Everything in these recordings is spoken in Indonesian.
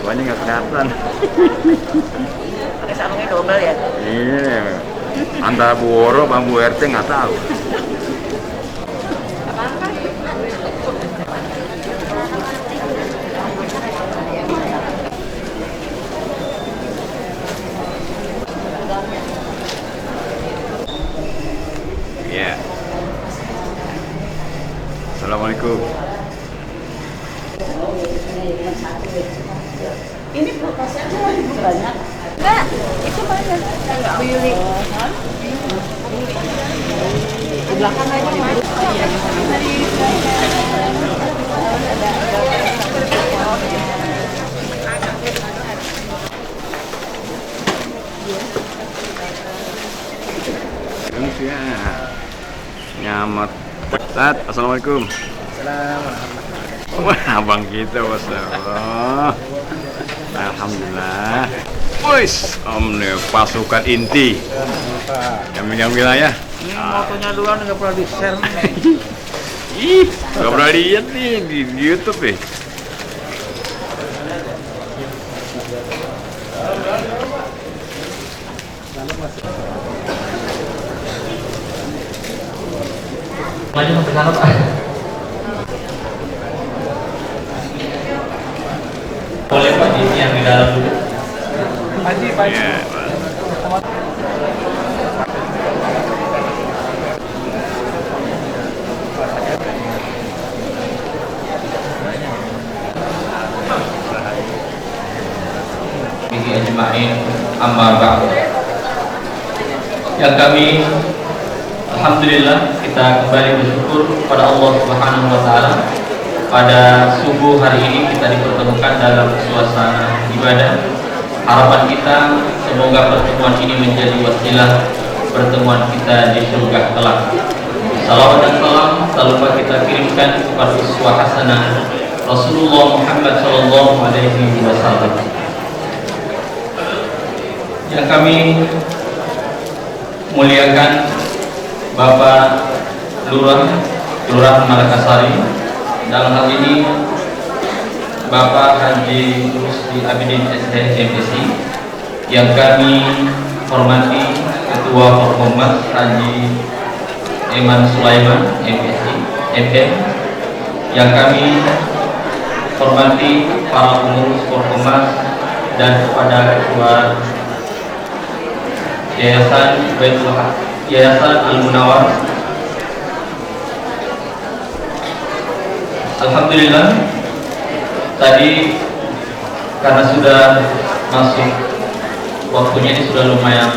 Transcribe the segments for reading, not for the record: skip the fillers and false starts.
Banyak nggak kelihatan. Pakai sarungnya double ya? Iya, antara Bu Woro sama Bu RT nggak tahu. Iya. Assalamualaikum. Ini kulkasnya banyak. Enggak, itu banyak. Enggak, Bu Yuli. Di belakang aja, Mas. Ya. Nyamat. Ustaz, assalamualaikum. Wah, abang kita, Masya Allah. Alhamdulillah. Wis, pasukan inti. Yang wilayah. Fotonya duluan nggak pernah di-share. Ih, nggak pernah lihat nih di YouTube nih. Maju ke sana, Pak. Boleh Pak, ini yang di dalam dulu. Haji. Ya, Bihi ajma'in amma ba'd. Yang kami alhamdulillah kita kembali bersyukur kepada Allah Subhanahu wa taala. Pada subuh hari ini kita dipertemukan dalam suasana ibadah. Harapan kita semoga pertemuan ini menjadi wasilah pertemuan kita di surga kelak. Salawat dan salam tak lupa kita kirimkan kepada uswah hasanah Rasulullah Muhammad sallallahu alaihi wasallam. Yang kami muliakan Bapak Lurah Malakasari, dalam hal ini Bapak Haji Rusdi Abidin SH MSI, yang kami hormati Ketua Forkomas Haji Eman Sulaiman MSI MM, yang kami hormati para pengurus Forkomas dan kepada Ketua Yayasan Al-Munawar. Alhamdulillah, tadi karena sudah masuk waktunya, ini sudah lumayan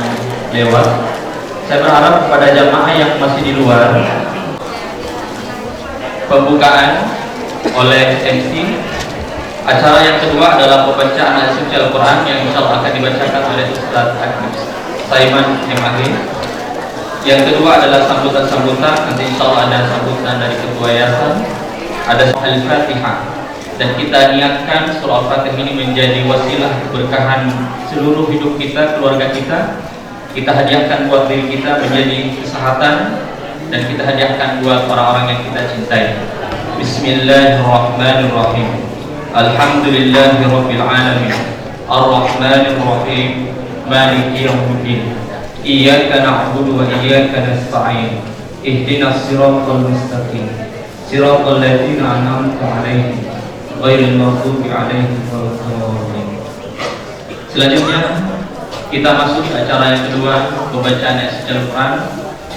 lewat. Saya berharap kepada jamaah yang masih di luar, pembukaan oleh MC. Acara yang kedua adalah pembacaan ayat suci Al-Quran yang insya Allah akan dibacakan oleh Ustaz Saiman MAG. Yang kedua adalah sambutan-sambutan, nanti insya Allah ada sambutan dari Ketua Yayasan, ada Al-Fatihah, dan kita niatkan surah Al-Fatihah ini menjadi wasilah keberkahan seluruh hidup kita, keluarga kita. Kita hadiahkan buat diri kita menjadi kesehatan, dan kita hadiahkan buat orang-orang yang kita cintai. Bismillahirrahmanirrahim. Alhamdulillahirabbil alamin. Ar-Rahmanirrahim. Maliki yaumiddin. Iyyaka na'budu wa iyyaka nasta'in. Ihdinas siratal mustaqim. Siratal ladzina an'amta 'alaihim ghairil maghdubi 'alaihim waladdallin. Selanjutnya kita masuk ke acara yang kedua, pembacaan ayat suci Al-Quran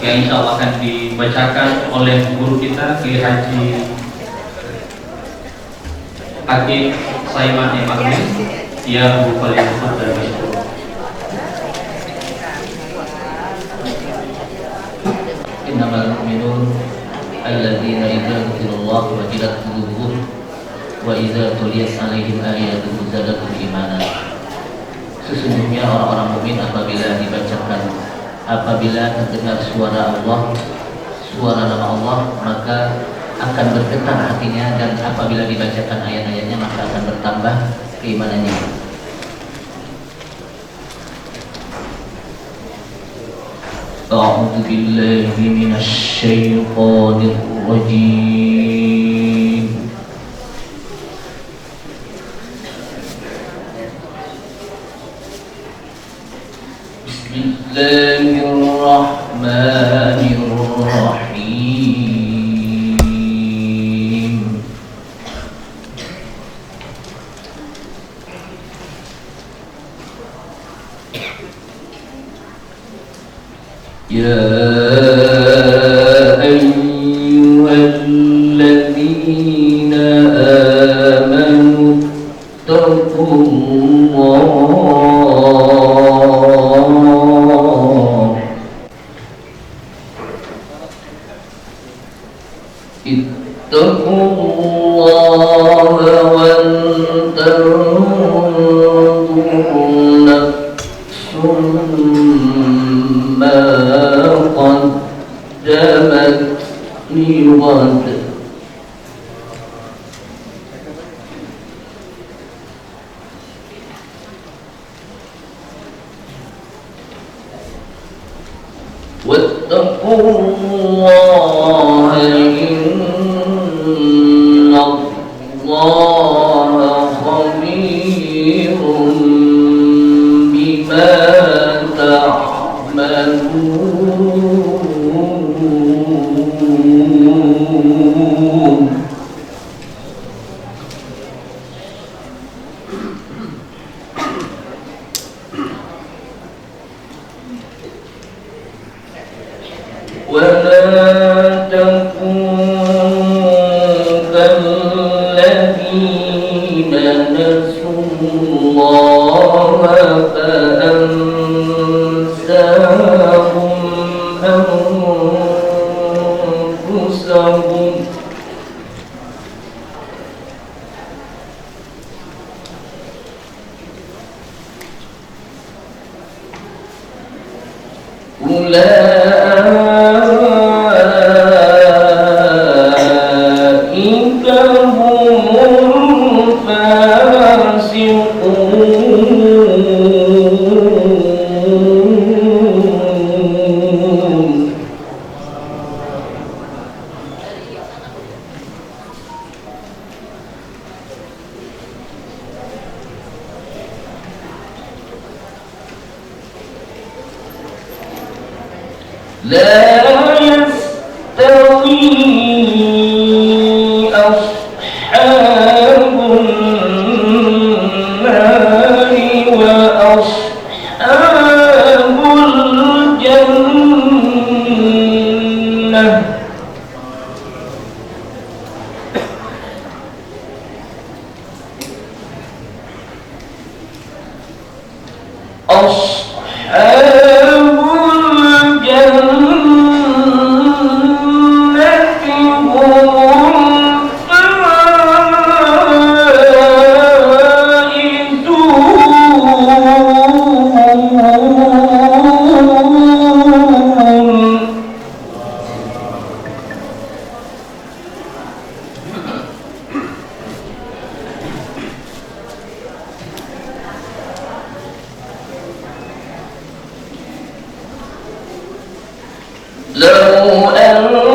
yang insya Allah akan dibacakan oleh guru kita Kiai Haji Hakim Saiman MAG. Ya Bu Khalifah dan Innamal mu'minun alladzina idza dzukirallah wajilat qulubuhum wa idza tuliyat 'alaihim ayatuhu zadatuhum imanan. Sesungguhnya orang-orang mukmin apabila terdengar suara Allah, suara nama Allah, maka akan bergetar hatinya, dan apabila dibacakan ayat-ayatnya maka akan bertambah keimanannya. أعوذ بالله من الشيطان الرجيم. بسم الله الرحمن الرحيم. يا أيها الذين آمنوا اتقوا الله ولتنظر نفس ما قدمت لغد واتقوا الله إن الله خبير بما تعملون. ولا تكونوا كالذين نسوا الله فأنساهم أنفسهم أولئك هم الفاسقون. لا يستوي أصحاب النار وأصحاب الجنة. أصحاب لو أنزلنا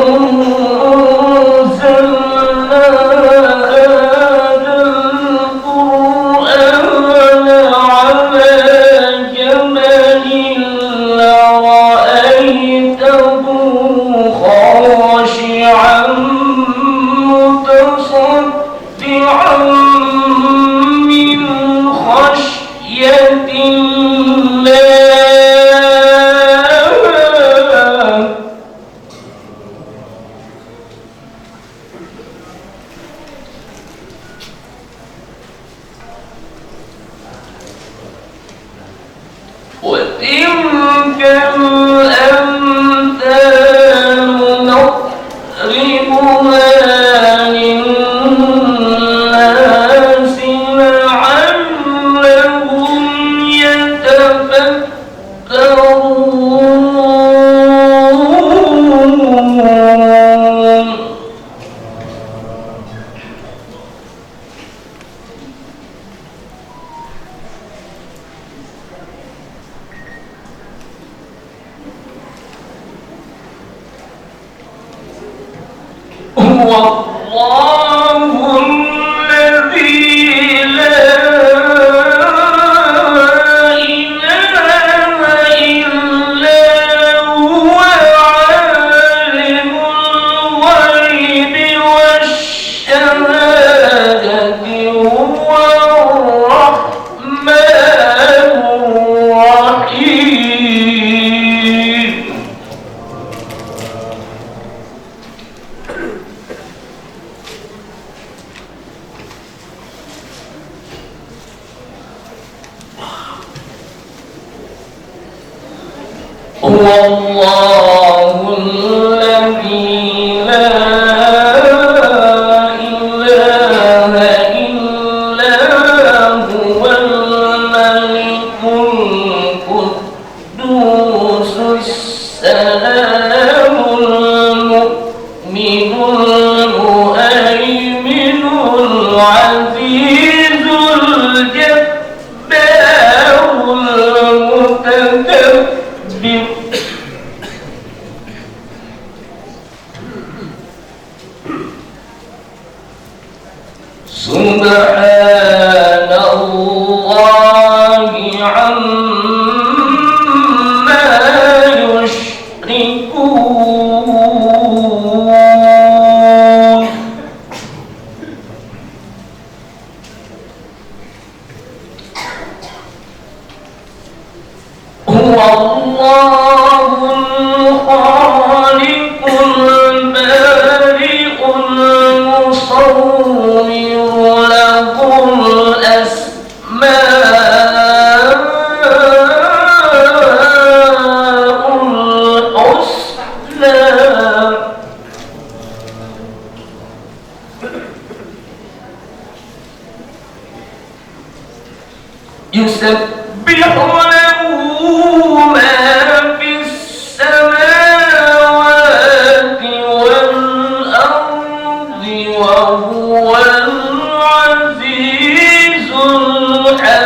هذا القرآن على جبل لرأيته خاشعا متصدعا من خشية الله. وتلك الأمثال نضربها للناس لعلهم يتفكرون. الله الذي لا إله إلا هو الملك القدوس السلام المؤمن المهيمن العزيز الجبار المتكبر. سبحان الله عما يشركون. هو الله الخالق البارئ المصور له الأسماء الحسنى يسبح له ما في السماوات والأرض وهو العزيز الحكيم.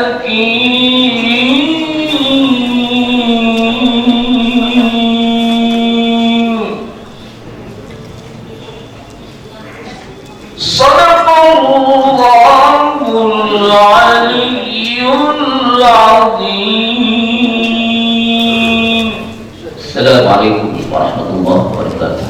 صدق الله العلي العظيم. Assalamualaikum warahmatullahi wabarakatuh.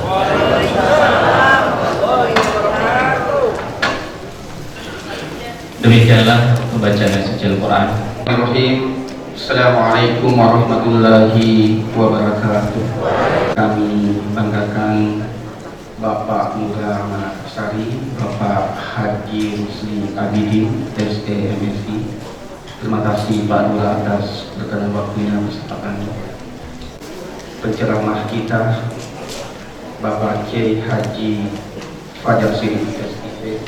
Demikianlah pembacaan suci Al-Quran. Assalamualaikum warahmatullahi wabarakatuh. Kami banggakan Bapak Muda Manasari, Bapak Haji Rusli Abidin, STMSI. Terima kasih Pak Lurah atas berkenan waktunya beserta kami. Penceramah kita Bapak Kiai Haji Fajar Sirif SIP,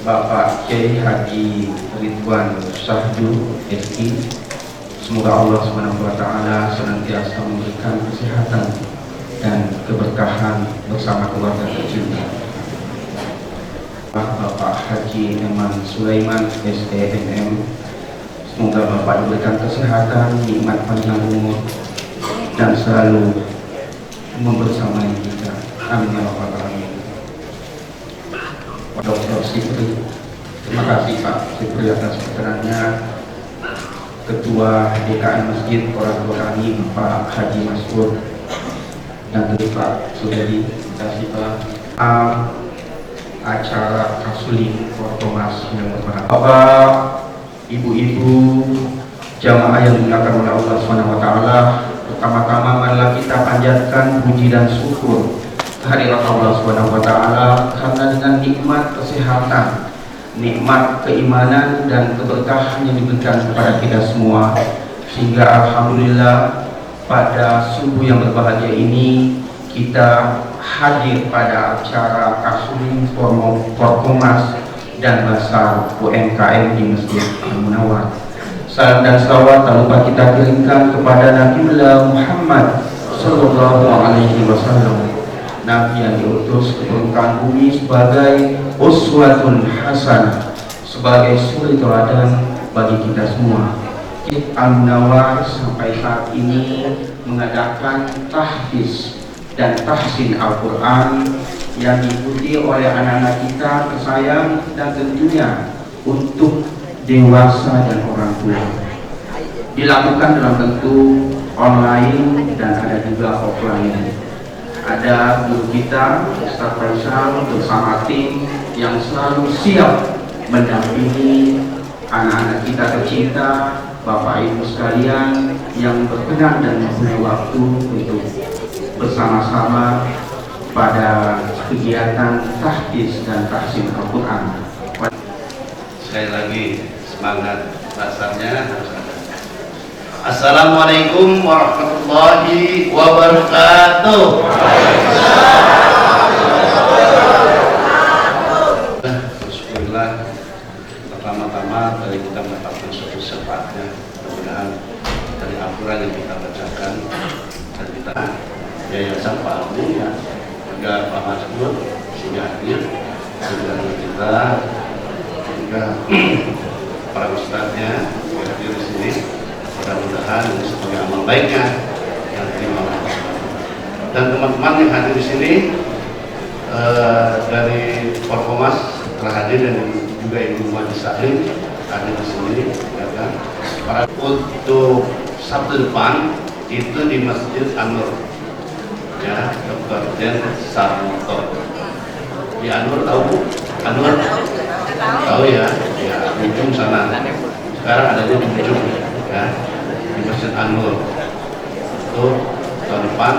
Bapak Kiai Haji Ridwan Syahdu SI. Semoga Allah SWT senantiasa memberikan kesehatan dan keberkahan bersama keluarga tercinta. Bapak Haji Eman Sulaiman STMM, semoga Bapak diberikan kesehatan, nikmat panjang umur dan selalu membersamai kita. Amin ya rabbal alamin. Dr. Sipri, terima kasih Pak Sipri atas keterangannya. Ketua DKM Masjid Orang Tua kami Pak Haji Mas'ud dan Pak Sudadi, terima kasih Pak. Acara Kasuling Forkomas yang berbahagia, Bapak, Ibu-ibu, jamaah yang dimuliakan oleh Allah SWT. Pertama-tama marilah kita panjatkan puji dan syukur kehadirat Allah SWT karena dengan nikmat kesehatan, nikmat keimanan dan keberkahan yang diberikan kepada kita semua, sehingga alhamdulillah pada subuh yang berbahagia ini kita hadir pada acara Kasuling Forkomas dan Basar UMKM di Masjid Al-Munawwar. Salam dan salawat tak lupa kita kirimkan kepada Nabiullah Muhammad Sallallahu Alaihi Wasallam, Nabi yang diutus ke permukaan bumi sebagai uswatun hasanah, sebagai suri teladan bagi kita semua. Al-Munawwar sampai saat ini mengadakan tahfiz dan tahsin Al-Quran yang diikuti oleh anak-anak kita tersayang dan tentunya untuk dewasa dan orang tua. Dilakukan dalam bentuk online dan ada juga offline. Ada guru kita Ustaz Faisal bersama tim yang selalu siap mendampingi anak-anak kita tercinta, Bapak Ibu sekalian yang berkenan dan mempunyai waktu untuk bersama-sama pada kegiatan tahfiz dan tahsin Al-Quran. Sekali lagi semangat dasarnya harus ada. Assalamualaikum warahmatullahi wabarakatuh. Bismillah. Pertama-tama dari kita mendapatkan suatu syafaatnya, mudah-mudahan dari aturan yang kita bacakan dan kita Yayasan Pak Agung ya, juga Pak Masbur sehingga hadir, juga kita juga para ustadznya yang hadir di sini. Mudah-mudahan ini sebagai amal baiknya yang diterima oleh Allah. Dan teman-teman yang hadir di sini dari Forkomas telah hadir dan juga Ibu Majlis Taklim hadir di sini, ya kan? Para untuk Sabtu depan itu di Masjid An-Nur, ya, Dr. Den Sarmoto. Di An-Nur tahu Bu? An-Nur tahu ya, ya di ujung sana. Sekarang adanya di ujung, ya, di Masjid An-Nur. Itu tahun depan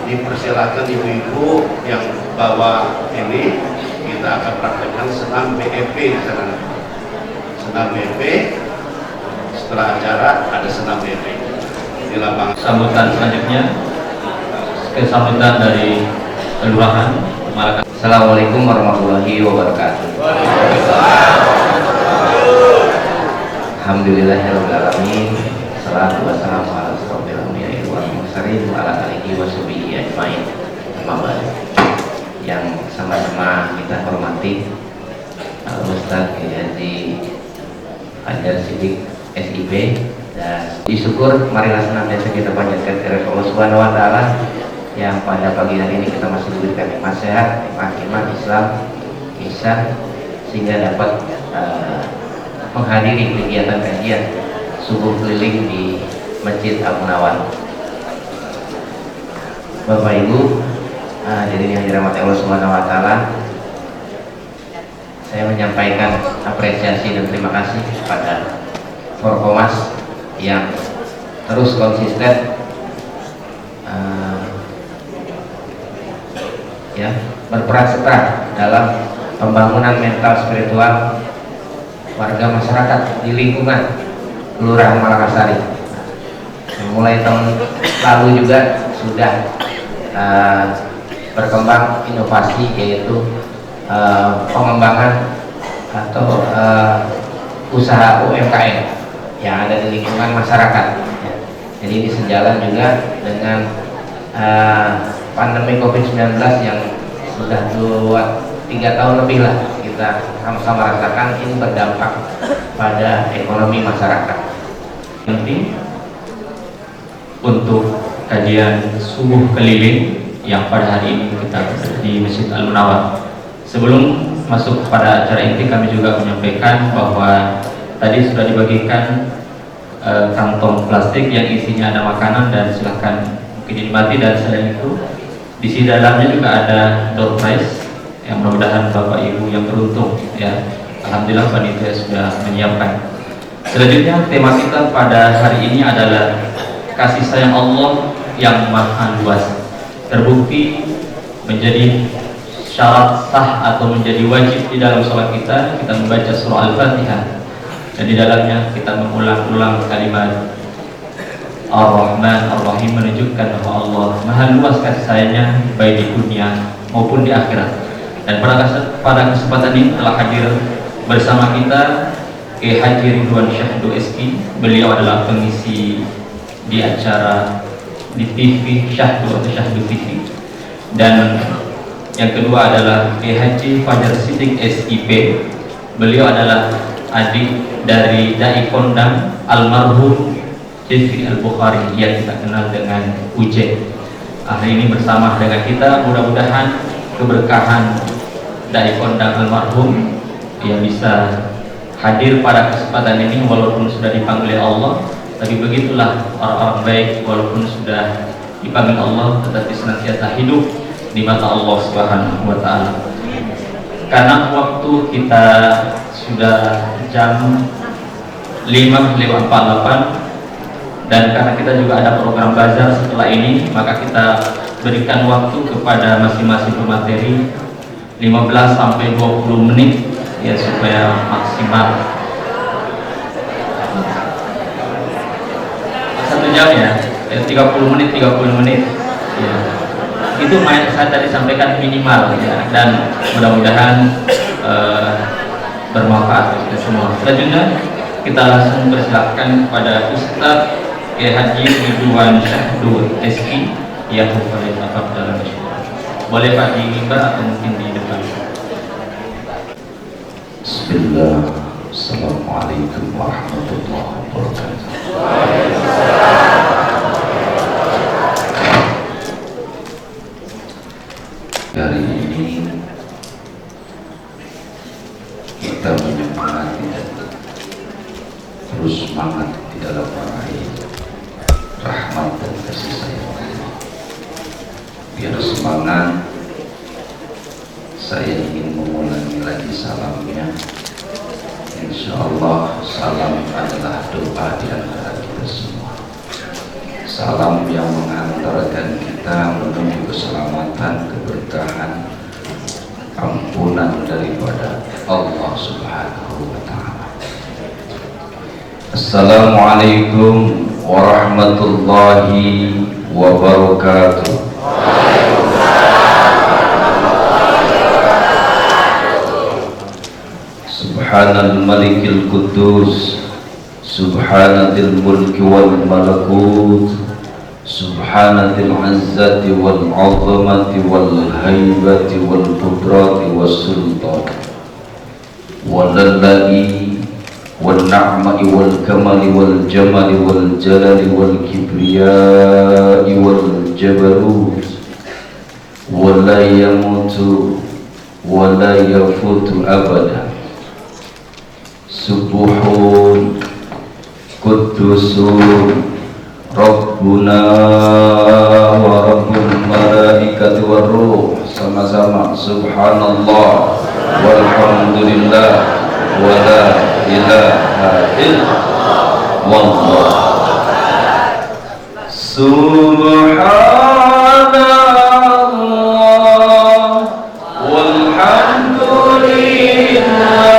dipersilakan ibu-ibu yang bawa ini, kita akan praktekkan senam BEP di sana. Senam BEP, setelah acara ada senam BEP di lapangan. Sambutan selanjutnya kesambutan dari Kelurahan Malaka. Assalamualaikum warahmatullahi wabarakatuh. Alhamdulillahirrahmanirrahim. Salatu wassalamu ala asyrofil anbiya'i wal mursalin wa ala alihi wa sahbihi ajmain. Amma ba'du. Yang sama-sama kita hormati Ustaz Haji Hajar Sidik SIB, dan disyukur marilah senantiasa kita panjatkan kepada Allah Subhanahu wa taala yang pada pagi hari ini kita masih diberikan nikmat sehat, nikmat iman Islam, Isya, sehingga dapat menghadiri kegiatan kajian subuh keliling di Masjid Al-Munawwar. Bapak Ibu hadirin yang dirahmati Allah Subhanahu wa taala, saya menyampaikan apresiasi dan terima kasih kepada Forkomas yang terus konsisten ya berperan serta dalam pembangunan mental spiritual warga masyarakat di lingkungan Kelurahan Malakasari. Mulai tahun lalu juga sudah berkembang inovasi, yaitu pengembangan atau usaha UMKM yang ada di lingkungan masyarakat ya. Jadi ini sejalan juga dengan pandemi COVID-19 yang sudah 3 tahun lebih lah kita sama-sama rasakan, ini berdampak pada ekonomi masyarakat. Nanti untuk kajian subuh keliling yang pada hari ini kita di Masjid Al-Munawwar. Sebelum masuk pada acara inti, kami juga menyampaikan bahwa tadi sudah dibagikan kantong plastik yang isinya ada makanan, dan silahkan mungkin dinikmati. Dan selain itu di sini dalamnya juga ada door prize yang mudah-mudahan Bapak Ibu yang beruntung ya, alhamdulillah panitia sudah menyiapkan. Selanjutnya tema kita pada hari ini adalah kasih sayang Allah yang maha luas, terbukti menjadi syarat sah atau menjadi wajib di dalam sholat kita membaca surah Al-Fatihah, dan di dalamnya kita mengulang-ulang kalimat Ar-Rahman Ar-Rahim, menunjukkan bahwa Allah maha luas kasih sayangnya baik di dunia maupun di akhirat. Dan pada kesempatan ini telah hadir bersama kita Kiai Haji Ridwan Syahdu SI. Beliau adalah pengisi di acara di TV Syahdu atau Syahdu TV. Dan yang kedua adalah Kiai Haji Fajar Sidik SIP. Beliau adalah adik dari Dai Kondang almarhum Jeffrey Al-Bukhari yang kita kenal dengan UJ. Hari ini bersama dengan kita, mudah-mudahan keberkahan Dai Kondang almarhum yang bisa hadir pada kesempatan ini walaupun sudah dipanggil Allah, tapi begitulah orang-orang baik, walaupun sudah dipanggil Allah tetapi senantiasa hidup di mata Allah Subhanahu wa taala. Karena waktu kita sudah jam 5:48 dan karena kita juga ada program bazar setelah ini, maka kita berikan waktu kepada masing-masing pemateri 15 sampai 20 menit ya, supaya maksimal. ya, 30 menit ya. Itu saya tadi sampaikan minimal ya, dan mudah-mudahan bermanfaat untuk kita semua. Selanjutnya kita langsung persilakan kepada Ustaz Kiai Haji Ridwan Syahdur SI yang boleh dapat dalam masyarakat. Boleh Pak di mimbar atau mungkin di depan. Bismillah. Assalamualaikum warahmatullahi wabarakatuh. Hari ini kita menyemangati dan terus semangat di dalam meraih rahmat dan kasih sayang Allah. Biar semangat, saya ingin mengulangi lagi salamnya. Insya Allah salam adalah doa di antara kita semua. Salam yang mengantarkan kita menuju keselamatan, keberkahan, ampunan daripada Allah Subhanahu wa Ta'ala. Assalamualaikum warahmatullahi wabarakatuh. Subhanal Malikil Quddus, Subhanatil Mulki wal Malakut, Subhanatil Izzati wal Azamati wal Haibati wal Qudrati was Sultan, Walallai wal Na'mai wal Kamali wal Jamali wal Jalali wal Kibriyai wal Jabarut, Wala yamutu wala yafutu abada. Subuhun Qudusun Rabbuna wa Rabbul Malaikati war Ruh. Sama-sama Subhanallah walhamdulillah wa la ilaha illallah. Subhanallah walhamdulillah.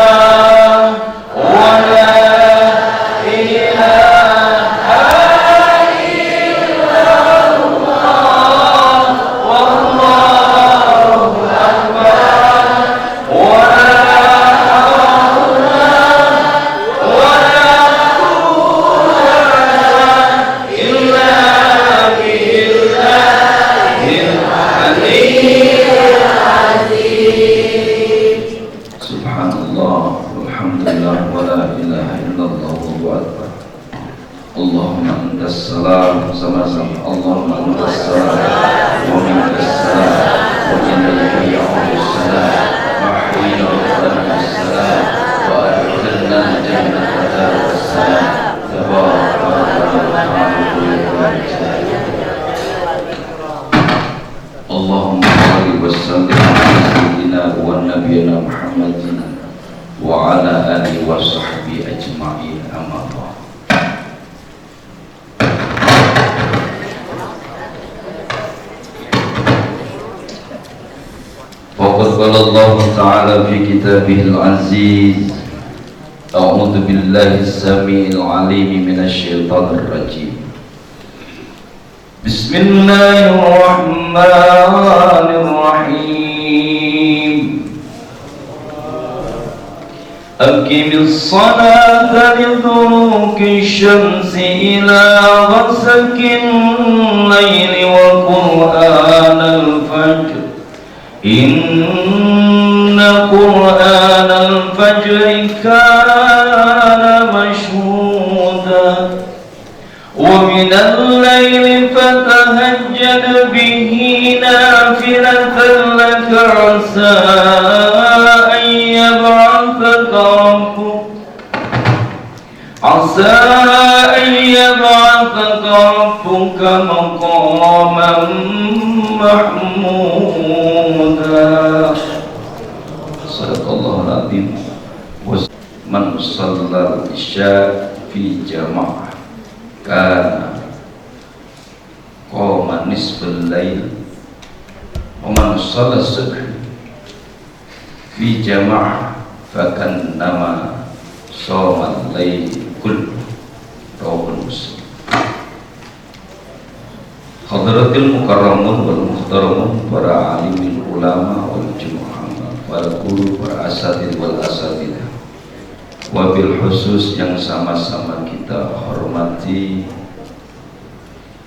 Allah Ta'ala fi kitabihil aziz. A'udhu billahi sami'il alimi minasyaitanir rajim. Bismillahirrahmanirrahim. Aqimis salata liduluki syamsi ila ghasakin layli wa qur'anal fajr. Inna Qur'anal fajri kana mashhuda wa minal layli fatahajjad bihi nafilatan laka asa an yab'athaka rabbuk maqaman mahmuda. Sadaqallahul azim. Man shallal isya fi jama'ah kana qama nisfal lail wa man shallal subh fi jama'ah fakannama shamal lail kullu. Rawahul Muslim. Hadratil mukarramun wal muhtaramun, para alimil ulama wal jumu'ah, para guru, para asatidz wal asatidzah. Wabil khusus yang sama-sama kita hormati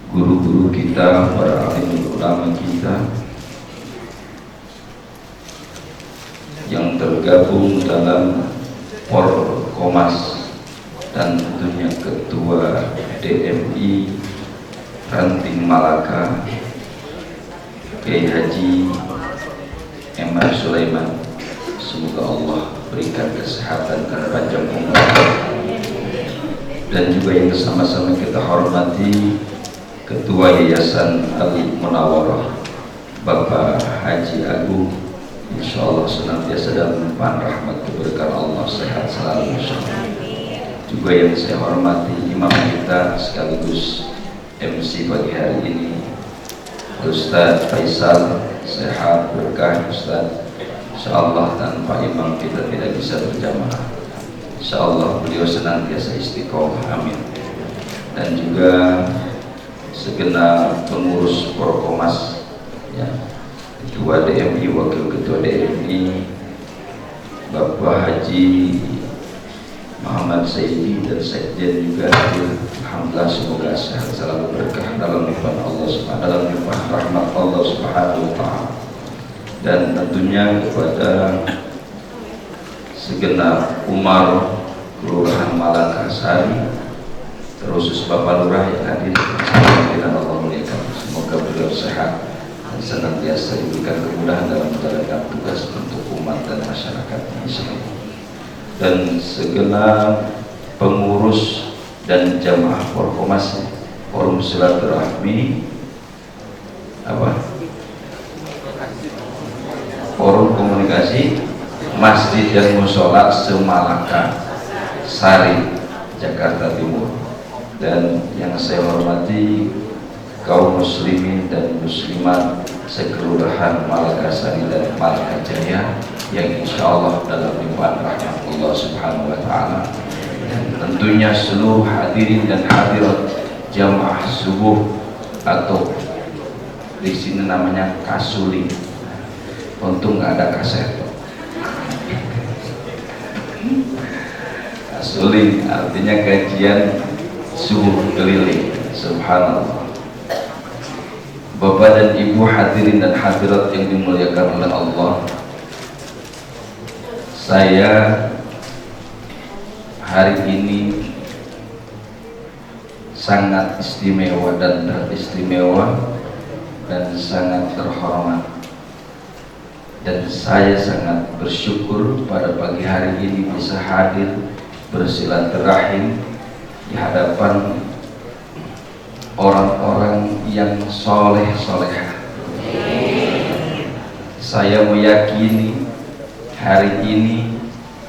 guru-guru kita, para alimul ulama kita yang tergabung dalam Porkomas, dan tentunya Ketua DMI Ranting Malaka Kiai Haji Emar Sulaiman. Semoga Allah berikan kesehatan dan panjang umur. Dan juga yang sama-sama kita hormati Ketua Yayasan Al Munawwarah Bapak Haji Agung, insyaallah senantiasa dalam limpahan rahmat keberkahan Allah, sehat selalu insyaallah. Juga yang saya hormati imam kita sekaligus MC pagi hari ini, Ustaz Faisal, sehat berkah Ustaz. Insyaallah tanpa imam kita tidak bisa berjamaah. Insyaallah beliau senantiasa istiqomah, amin. Dan juga segenap pengurus Porkomas, ya, Ketua DMI, Wakil Ketua DMI, Bapak Haji Muhammad Saidi dan Sekjen juga hadir. Alhamdulillah, semoga sehat selalu, berkah dalam limpahan Allah Subhanahu, dalam limpahan rahmat Allah Subhanahu wa taala. Dan tentunya kepada segenap Umar Kelurahan Malakasari, terkhusus Bapak Lurah yang hadir, dengan Allah muliakan. Semoga beliau sehat dan senantiasa diberikan kemudahan dalam menjalankan tugas untuk umat dan masyarakat insyaallah. Dan segenap pengurus dan jamaah Porkomas, forum silaturahmi forum komunikasi Masjid dan Mushola Semalaka Sari, Jakarta Timur. Dan yang saya hormati kaum muslimin dan muslimat sekelurahan Malakasari dan Malakajaya yang insyaallah dalam limpahan rahmat Allah Subhanahu wa taala. Dan tentunya seluruh hadirin dan hadirat jamaah subuh atau di sini namanya kasuli. Untung nggak ada kaset. Kasuli artinya kajian subuh keliling. Subhanallah. Bapak dan Ibu hadirin dan hadirat yang dimuliakan oleh Allah, saya hari ini sangat istimewa dan teristimewa dan sangat terhormat, dan saya sangat bersyukur pada pagi hari ini bisa hadir bersilaturahim di hadapan orang-orang yang soleh-solehah. Saya meyakini hari ini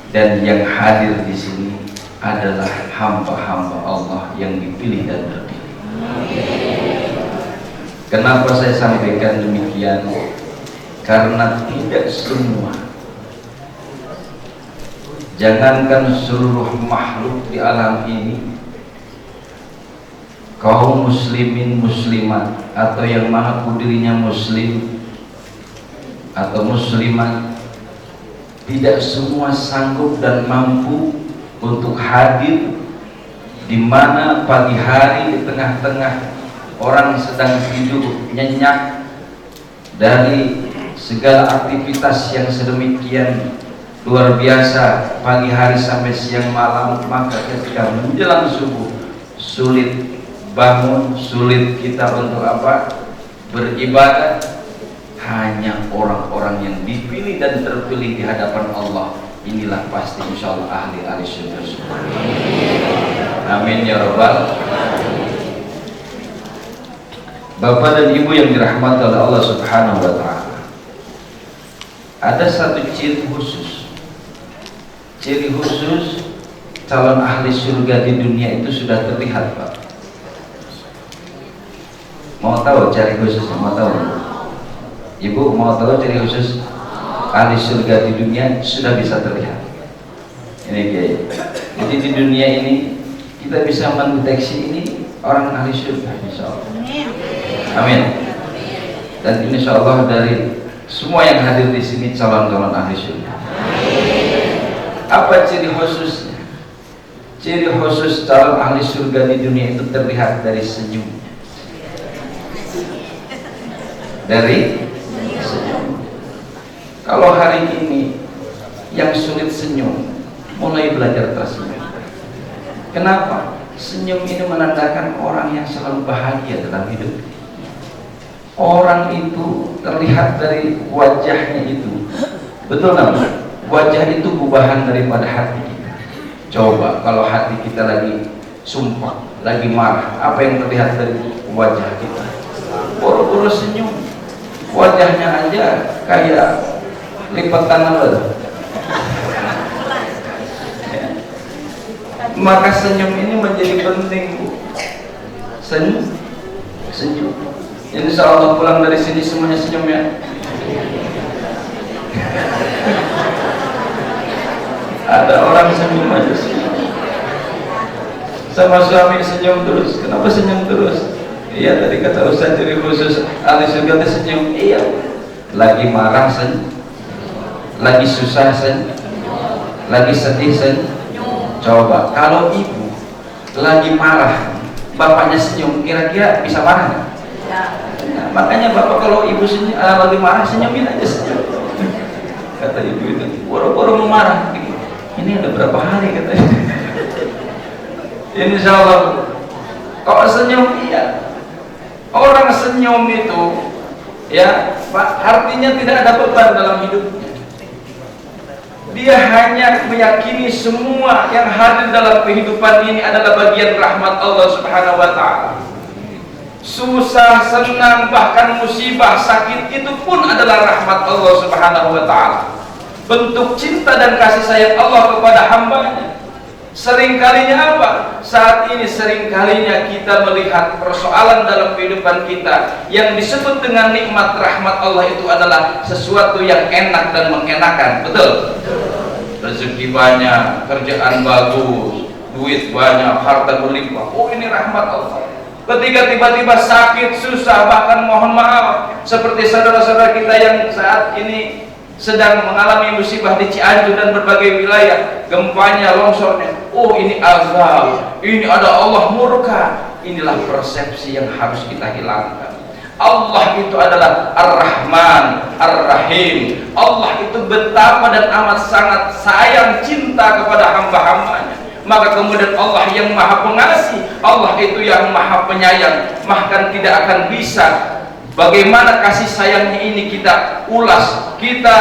dan yang hadir di sini adalah hamba-hamba Allah yang dipilih dan terpilih. Kenapa saya sampaikan demikian? Karena tidak semua, jangankan seluruh makhluk di alam ini, kaum muslimin muslimat atau yang mengaku dirinya muslim atau muslimat, tidak semua sanggup dan mampu untuk hadir di mana pagi hari di tengah-tengah orang sedang tidur nyenyak dari segala aktivitas yang sedemikian luar biasa pagi hari sampai siang malam, maka ketika menjelang subuh sulit bangun, sulit kita untuk beribadah. Hanya orang-orang yang dipilih dan terpilih di hadapan Allah, inilah pasti insyaallah ahli surga. Amin ya rabbal. Bapak dan Ibu yang dirahmati oleh Allah Subhanahu wa taala, ada satu ciri khusus calon ahli surga di dunia itu sudah terlihat, Pak. Mau tahu ciri khususnya? Mau tahu? Ibu mau tahu ciri khusus ahli surga di dunia? Sudah bisa terlihat. Ini Kiai. Jadi di dunia ini kita bisa mendeteksi ini orang ahli surga, insyaallah. Amin. Dan insya Allah dari semua yang hadir di sini calon-calon ahli surga. Apa ciri khususnya? Ciri khusus calon ahli surga di dunia itu terlihat dari senyumnya. Dari senyum. Kalau hari ini yang sulit senyum, mulai belajar tersenyum. Kenapa? Senyum ini menandakan orang yang selalu bahagia dalam hidup. Orang itu terlihat dari wajahnya itu. Betul nggak? Wajah itu gubahan daripada hati kita. Coba kalau hati kita lagi sumpah, lagi marah, apa yang terlihat dari wajah kita? Boro-boro senyum. Wajahnya aja kayak lipatan apa? Maka senyum ini menjadi penting, Bu. Senyum. Insya Allah pulang dari sini semuanya senyum ya. Ada orang senyum aja senyum. Sama suami senyum terus. Kenapa senyum terus? Iya tadi kata Ustaz ciri khusus ahli surga senyum. Iya. Lagi marah senyum. Lagi susah senyum. Lagi sedih senyum. Coba kalau ibu lagi marah, bapaknya senyum, kira-kira bisa marah nggak? Nah, makanya bapak kalau ibu senyum, lagi marah senyumin aja senyum. Kata ibu itu, boro-boro mau marah. Ini ada berapa hari katanya. Insya Allah kalau senyum iya. Orang senyum itu ya artinya tidak ada beban dalam hidupnya. Dia hanya meyakini semua yang hadir dalam kehidupan ini adalah bagian rahmat Allah Subhanahu wa Ta'ala. Susah, senang, bahkan musibah, sakit itu pun adalah rahmat Allah Subhanahu wa Ta'ala. Bentuk cinta dan kasih sayang Allah kepada hambanya. Seringkalinya apa? Saat ini seringkalinya kita melihat persoalan dalam kehidupan kita yang disebut dengan nikmat rahmat Allah itu adalah sesuatu yang enak dan mengenakan. Betul? Rezeki banyak, kerjaan bagus, duit banyak, harta berlimpah. Oh ini rahmat Allah. Ketika tiba-tiba sakit, susah, bahkan mohon maaf seperti saudara-saudara kita yang saat ini sedang mengalami musibah di Cianjur dan berbagai wilayah, gempanya, longsornya. Oh ini azab, ini ada Allah murka. Inilah persepsi yang harus kita hilangkan. Allah itu adalah Ar-Rahman, Ar-Rahim. Allah itu betapa dan amat sangat sayang cinta kepada hamba-hambanya. Maka kemudian Allah yang maha pengasih, Allah itu yang maha penyayang. Bahkan tidak akan bisa bagaimana kasih sayangnya ini kita ulas, kita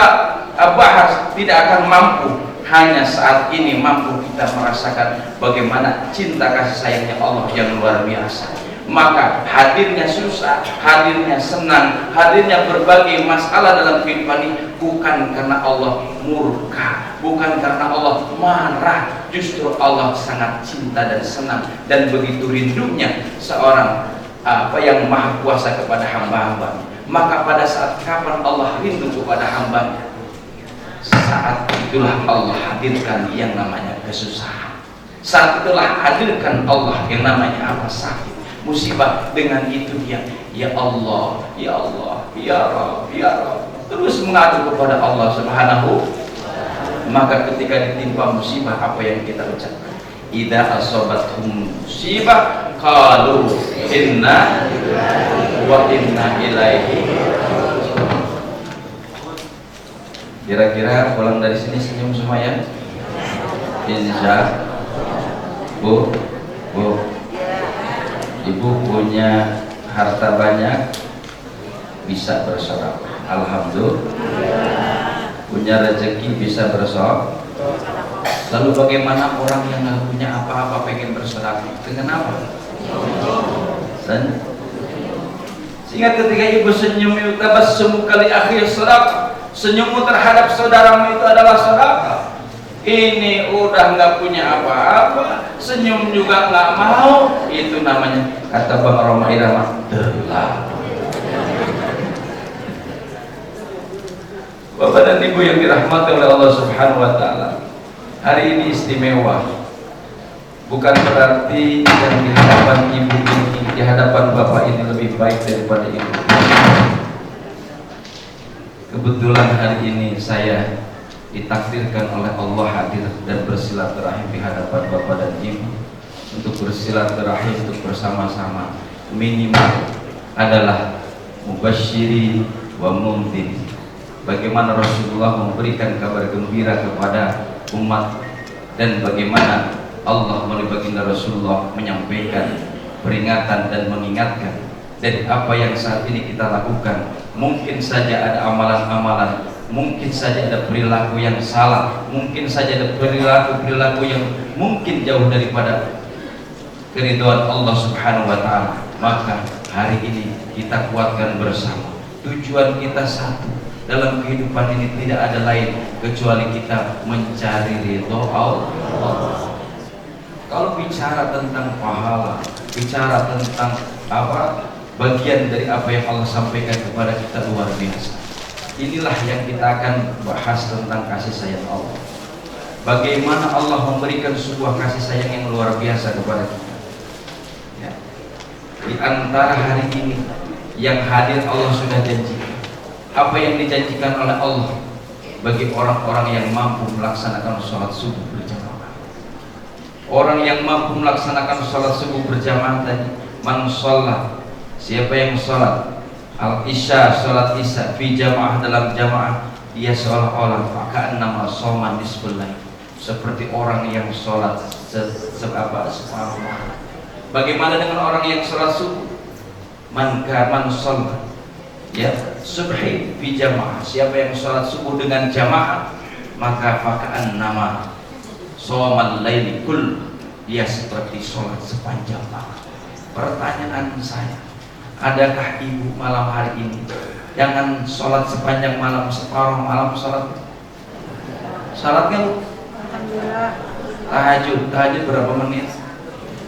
bahas, tidak akan mampu. Hanya saat ini mampu kita merasakan bagaimana cinta kasih sayangnya Allah yang luar biasa. Maka hadirnya susah, hadirnya senang, hadirnya berbagai masalah dalam kehidupan ini bukan karena Allah murka, bukan karena Allah marah. Justru Allah sangat cinta dan senang, dan begitu rindunya seorang yang maha kuasa kepada hamba-hamba. Maka pada saat kapan Allah rindu kepada hambanya, saat itulah Allah hadirkan yang namanya kesusahan. Saat itulah hadirkan Allah yang namanya apa? Sakit, musibah. Dengan itu dia ya Allah, ya Allah, ya Rabb, ya Rabb, terus mengadu kepada Allah Subhanahu. Maka ketika ditimpa musibah, apa yang kita ucapkan? Idza asabathum musibah qalu inna wa inna ilaihi. Kira-kira pulang dari sini senyum semua ya? Insya Bu, Ibu punya harta banyak, bisa bersedekah. Alhamdulillah. Punya rezeki, bisa bersedekah. Lalu bagaimana orang yang nggak punya apa-apa pengen bersedekah? Dengan apa? Sehingga ketika ibu senyum itu tabassum kali akhir sedekah. Senyummu terhadap saudaramu itu adalah sedekah. Ini udah nggak punya apa-apa, senyum juga nggak mau, itu namanya, kata Bang Roma Irama, telah. Bapak dan Ibu yang dirahmati oleh Allah Subhanahu wa Ta'ala, hari ini istimewa. Bukan berarti yang di hadapan ibu ini, di hadapan bapak ini lebih baik daripada ibu. Kebetulan hari ini saya ditakdirkan oleh Allah hadir dan bersilaturahim di hadapan bapak dan ibu untuk bersilaturahim, untuk bersama-sama minimal adalah mubasyiri wa mundhir. Bagaimana Rasulullah memberikan kabar gembira kepada umat dan bagaimana Allah melalui baginda Rasulullah menyampaikan peringatan dan mengingatkan dari apa yang saat ini kita lakukan. Mungkin saja ada amalan-amalan, mungkin saja ada perilaku yang salah, mungkin saja ada perilaku-perilaku yang mungkin jauh daripada keridhaan Allah Subhanahu wa taala. Maka hari ini kita kuatkan bersama. Tujuan kita satu dalam kehidupan ini, tidak ada lain kecuali kita mencari ridho Allah. Kalau bicara tentang pahala, bicara tentang bagian dari apa yang Allah sampaikan kepada kita luar biasa. Inilah yang kita akan bahas tentang kasih sayang Allah. Bagaimana Allah memberikan sebuah kasih sayang yang luar biasa kepada kita. Ya. Di antara hari ini yang hadir Allah sudah janjikan. Apa yang dijanjikan oleh Allah bagi orang-orang yang mampu melaksanakan sholat subuh berjamaah. Orang yang mampu melaksanakan sholat subuh berjamaah tadi, man sholat, siapa yang sholat al-isya, sholat isya fi jamaah, dalam jamaah, dia seolah-olah pakaian nama shoman di sebelah, seperti orang yang sholat separuh. Bagaimana dengan orang yang sholat subuh? Man sholat ya subhi fi jamaah, siapa yang sholat subuh dengan jamaah, maka pakaian nama shomal laili kul, dia seperti sholat sepanjang malam. Pertanyaan saya, adakah ibu malam hari ini jangan sholat sepanjang malam, separuh malam sholat? Sholatnya bu? Alhamdulillah. Tahajud berapa menit?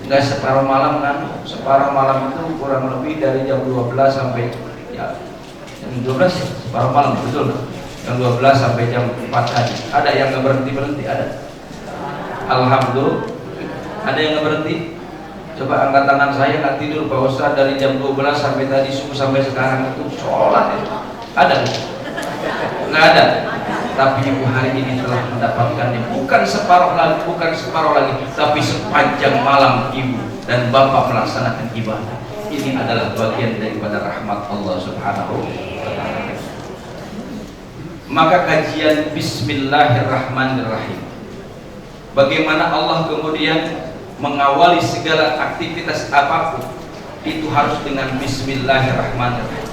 Enggak separuh malam kan? Separuh malam itu kurang lebih dari jam 12 sampai ya jam 12 ya, separuh malam, betul kan? Jam 12 sampai jam 4 tadi. Ada yang nggak berhenti? Ada. Alhamdulillah. Ada yang nggak berhenti? Coba angkat tangan, saya nggak tidur Pak Ustaz dari jam 12 sampai tadi subuh sampai sekarang itu sholat ya. Ada? Nggak ada. Tapi ibu hari ini telah mendapatkannya, bukan separuh lagi, tapi sepanjang malam ibu dan bapak melaksanakan ibadah. Ini adalah bagian daripada rahmat Allah Subhanahu wa ta'ala. Maka kajian Bismillahirrahmanirrahim, bagaimana Allah kemudian mengawali segala aktivitas apapun itu harus dengan Bismillahirrahmanirrahim.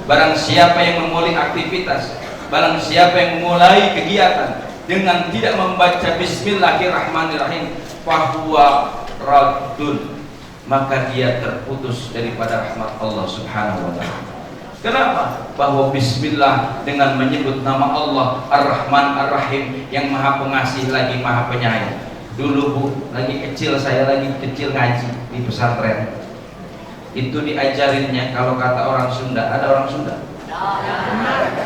Barang siapa yang memulai aktivitas, barang siapa yang memulai kegiatan dengan tidak membaca Bismillahirrahmanirrahim, fahuwa raddun, maka dia terputus daripada rahmat Allah Subhanahu wa ta'ala. Kenapa? Bahwa Bismillah dengan menyebut nama Allah Ar-Rahman Ar-Rahim, yang maha pengasih lagi maha penyayang. Dulu bu, saya lagi kecil ngaji di pesantren, itu diajarinnya, kalau kata orang Sunda, ada orang Sunda,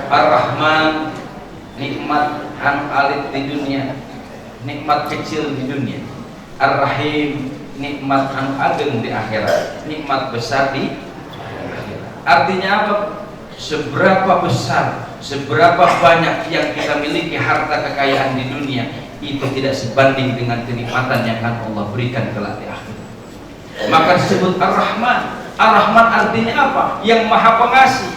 Ar-Rahman, nikmat an alit di dunia, nikmat kecil di dunia. Ar-Rahim, nikmat an ageng di akhirat, nikmat besar di akhirat. Artinya apa? Seberapa besar, seberapa banyak yang kita miliki harta kekayaan di dunia, itu tidak sebanding dengan kenikmatan yang akan Allah berikan kelak di akhirat. Maka disebut Ar-Rahman. Ar-Rahman artinya apa? Yang maha pengasih.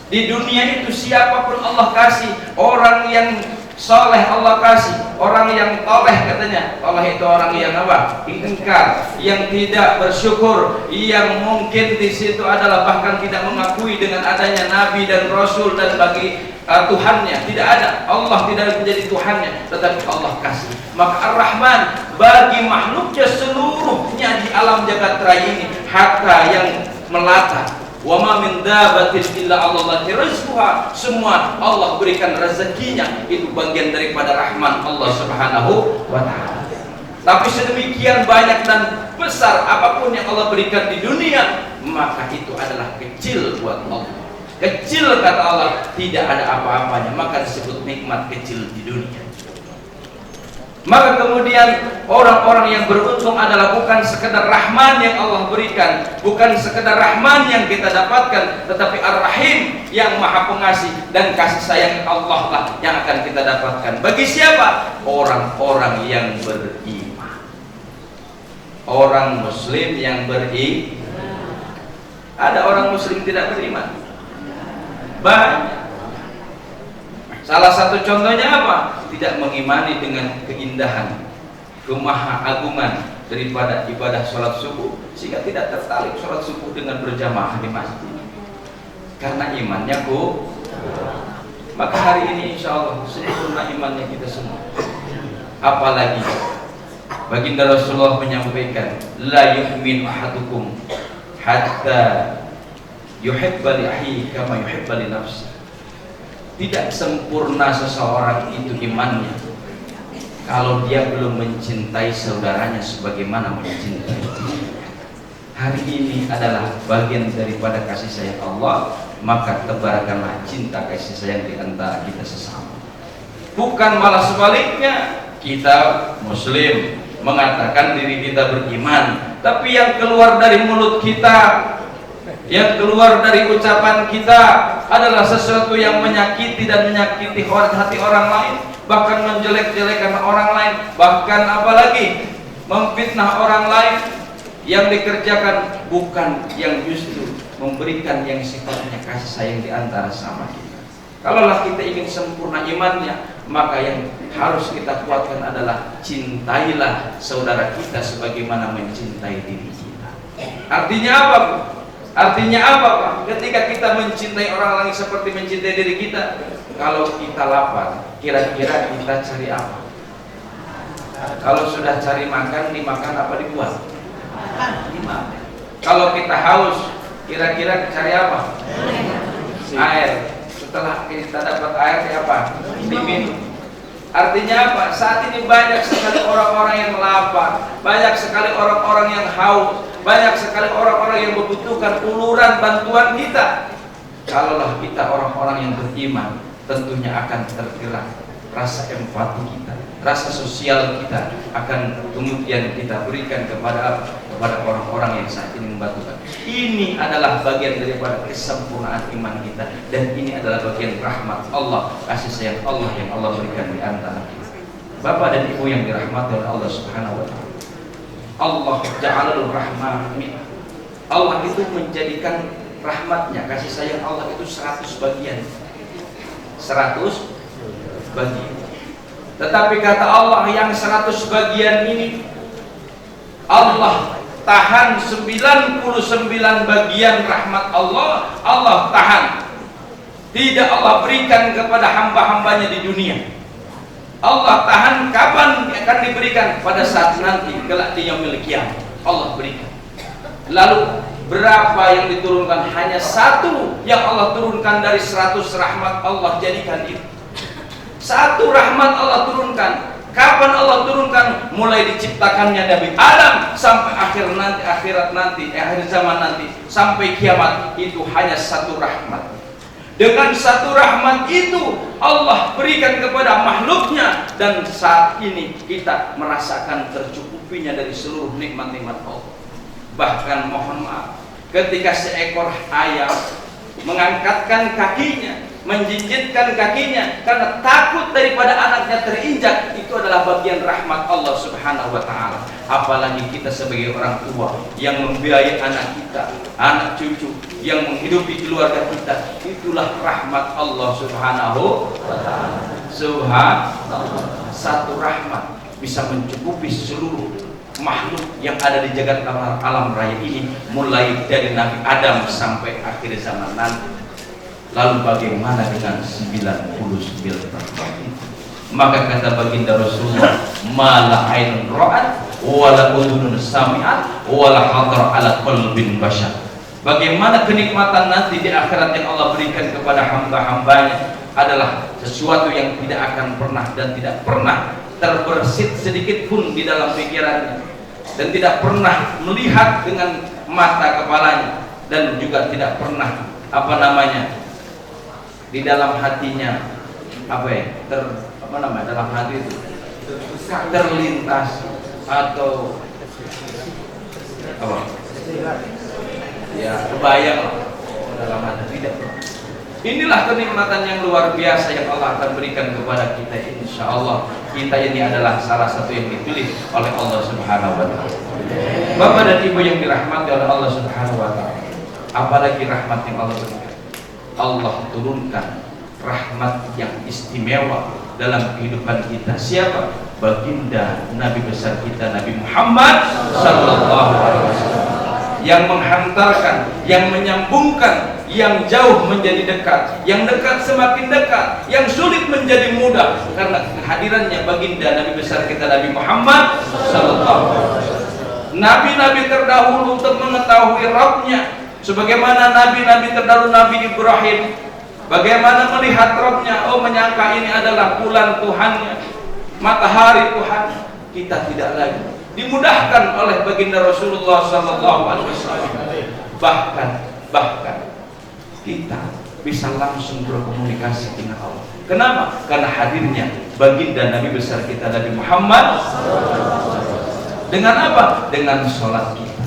Di dunia itu siapapun Allah kasih, orang yang soleh Allah kasih, orang yang toleh, katanya toleh itu orang yang apa? Ingkar, yang tidak bersyukur, yang mungkin di situ adalah bahkan tidak mengakui dengan adanya Nabi dan Rasul dan bagi Tuhannya, tidak ada, Allah tidak menjadi Tuhannya, tetapi Allah kasih. Maka Ar-Rahman bagi makhluknya seluruhnya di alam jagat raya ini, hatta yang melata, wa ma min dabatin illa Allahi rizquha, semua Allah berikan rezekinya, itu bagian daripada rahman Allah Subhanahu wa ta'ala. Tapi sedemikian banyak dan besar apapun yang Allah berikan di dunia, maka itu adalah kecil buat Allah. Kecil kata Allah, tidak ada apa-apanya, maka disebut nikmat kecil di dunia. Maka kemudian orang-orang yang beruntung adalah bukan sekedar rahman yang Allah berikan, bukan sekedar rahman yang kita dapatkan, tetapi ar-rahim yang maha pengasih, dan kasih sayang Allah lah yang akan kita dapatkan. Bagi siapa? Orang-orang yang beriman, orang muslim yang beriman. Ada orang muslim tidak beriman? Banyak. Salah satu contohnya apa? Tidak mengimani dengan keindahan, kemaha-agungan daripada ibadah sholat subuh, sehingga tidak tertarik sholat subuh dengan berjamaah di masjid karena imannya maka hari ini insya Allah sempurna imannya kita semua. Apalagi baginda Rasulullah menyampaikan, la yu'min ahadukum hatta yuhibba li akhihi kama yuhibba li nafsihi. Tidak sempurna seseorang itu imannya kalau dia belum mencintai saudaranya sebagaimana mencintai dirinya. Hari ini adalah bagian daripada kasih sayang Allah, maka tebarkanlah cinta kasih sayang di antara kita sesama. Bukan malah sebaliknya, kita muslim mengatakan diri kita beriman, tapi yang keluar dari mulut kita, yang keluar dari ucapan kita adalah sesuatu yang menyakiti dan menyakiti hati orang lain, bahkan menjelek-jelekan orang lain, bahkan apalagi memfitnah orang lain. Yang dikerjakan bukan yang justru memberikan yang sifatnya kasih sayang di antara sama kita. Kalaulah kita ingin sempurna imannya, maka yang harus kita kuatkan adalah cintailah saudara kita sebagaimana mencintai diri kita. Artinya apa, Bu? Artinya apa, Pak? Ketika kita mencintai orang lain seperti mencintai diri kita, kalau kita lapar, kira-kira kita cari apa? Kalau sudah cari makan, dimakan apa dibuat? Dimakan. Kalau kita haus, kira-kira cari apa? Air. Setelah kita dapat air, apa? Diminum. Artinya apa? Saat ini banyak sekali orang-orang yang lapar, banyak sekali orang-orang yang haus, banyak sekali orang-orang yang membutuhkan uluran bantuan kita. Kalaulah kita orang-orang yang beriman, tentunya akan tergerak rasa empati kita, rasa sosial kita akan kemudian kita berikan kepada orang-orang yang saat ini membutuhkan. Ini adalah bagian daripada kesempurnaan iman kita, dan ini adalah bagian rahmat Allah, kasih sayang Allah yang Allah berikan di antara kita. Bapak dan Ibu yang dirahmati oleh Allah Subhanahu wa taala, Allah ja'alul rahmah. Allah itu menjadikan rahmatnya, kasih sayang Allah itu 100 bagian. 100 bagian. Tetapi kata Allah, yang 100 bagian ini Allah tahan 99 bagian rahmat Allah. Allah tahan, tidak Allah berikan kepada hamba-hambanya di dunia. Allah tahan kapan akan diberikan? Pada saat nanti kelak di yaumil qiyamah Allah berikan. Lalu berapa yang diturunkan? Hanya 1 yang Allah turunkan dari 100 rahmat Allah jadikan itu. 1 rahmat Allah turunkan. Kapan Allah turunkan? Mulai diciptakannya Nabi Adam sampai akhir nanti, akhirat nanti, akhir zaman nanti, sampai kiamat, itu hanya 1 rahmat. Dengan 1 rahmat itu Allah berikan kepada makhluknya, dan saat ini kita merasakan tercukupinya dari seluruh nikmat-nikmat Allah. Bahkan mohon maaf, ketika seekor ayam mengangkatkan kakinya, menjinjitkan kakinya karena takut daripada anaknya terinjak, itu adalah bagian rahmat Allah Subhanahu wa taala. Apalagi kita sebagai orang tua yang membiayai anak kita, anak cucu, yang menghidupi keluarga kita, itulah rahmat Allah Subhanahu wa taala. Subhanallah, 1 rahmat bisa mencukupi seluruh makhluk yang ada di jagat alam raya ini, mulai dari Nabi Adam sampai akhir zaman nanti. Lalu bagaimana dengan 99 rahmat itu? Maka kata baginda Rasulullah, mala ainun ra'at wala udhunun sami'at wala hadar ala qalbin bashar. Bagaimana kenikmatan nanti di akhirat yang Allah berikan kepada hamba-hambanya adalah sesuatu yang tidak akan pernah dan tidak pernah terbersit sedikit pun di dalam pikirannya, dan tidak pernah melihat dengan mata kepalanya, dan juga tidak pernah di dalam hatinya dalam hati itu terlintas atau apa? Ya, kebayang dalam hati tidak. Inilah kenikmatan yang luar biasa yang Allah akan berikan kepada kita. Insya Allah kita ini adalah salah satu yang dipilih oleh Allah Subhanahu wa Ta'ala. Bapak dan Ibu yang dirahmati oleh Allah Subhanahu wa Ta'ala, apalagi rahmat yang Allah berikan. Allah turunkan rahmat yang istimewa dalam kehidupan kita. Siapa? Baginda Nabi besar kita, Nabi Muhammad sallallahu alaihi wasallam, yang menghantarkan, yang menyambungkan yang jauh menjadi dekat, yang dekat semakin dekat, yang sulit menjadi mudah karena kehadirannya baginda Nabi besar kita, Nabi Muhammad sallallahu alaihi wasallam. Nabi-nabi terdahulu untuk mengetahui Rabbnya, sebagaimana nabi-nabi terdahulu, Nabi Ibrahim bagaimana melihat Rabbnya, oh menyangka ini adalah bulan Tuhannya, matahari Tuhan. Kita tidak lagi dimudahkan oleh baginda Rasulullah sallallahu alaihi wasallam. Bahkan kita bisa langsung berkomunikasi dengan Allah. Kenapa? Karena hadirnya baginda Nabi besar kita, Nabi Muhammad. Dengan apa? Dengan sholat kita.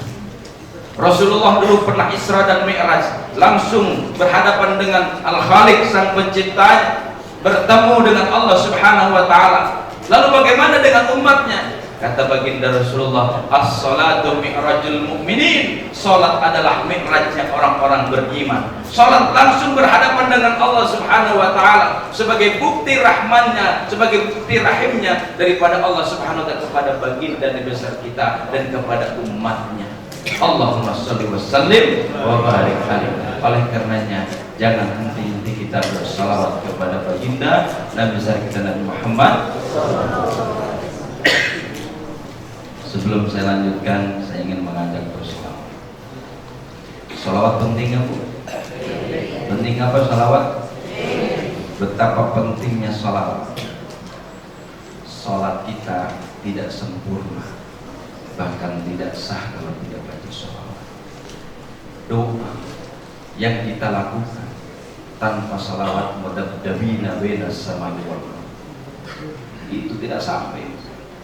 Rasulullah dulu pernah Isra dan Mi'raj, langsung berhadapan dengan Al-Khaliq sang penciptanya, bertemu dengan Allah Subhanahu wa Ta'ala. Lalu bagaimana dengan umatnya? Kata baginda Rasulullah, as-salatu mi'rajul mu'minin. Salat adalah mi'rajnya orang-orang beriman. Salat langsung berhadapan dengan Allah Subhanahu wa Ta'ala sebagai bukti rahmannya, sebagai bukti rahimnya daripada Allah Subhanahu wa Ta'ala kepada baginda Nabi besar kita dan kepada umatnya. Allahumma sholli wa sallim wa barik alaihi. Oleh karenanya jangan henti-henti kita bersalawat kepada baginda Nabi besar kita, Nabi Muhammad. Sebelum saya lanjutkan, saya ingin mengajak bersalawat. Salawat penting apa? Penting apa salawat? Betapa pentingnya salawat. Salat kita tidak sempurna, bahkan tidak sah kalau tidak baca salawat. Doa yang kita lakukan tanpa salawat, mudabdabina bainas samai wal ardh, itu tidak sampai.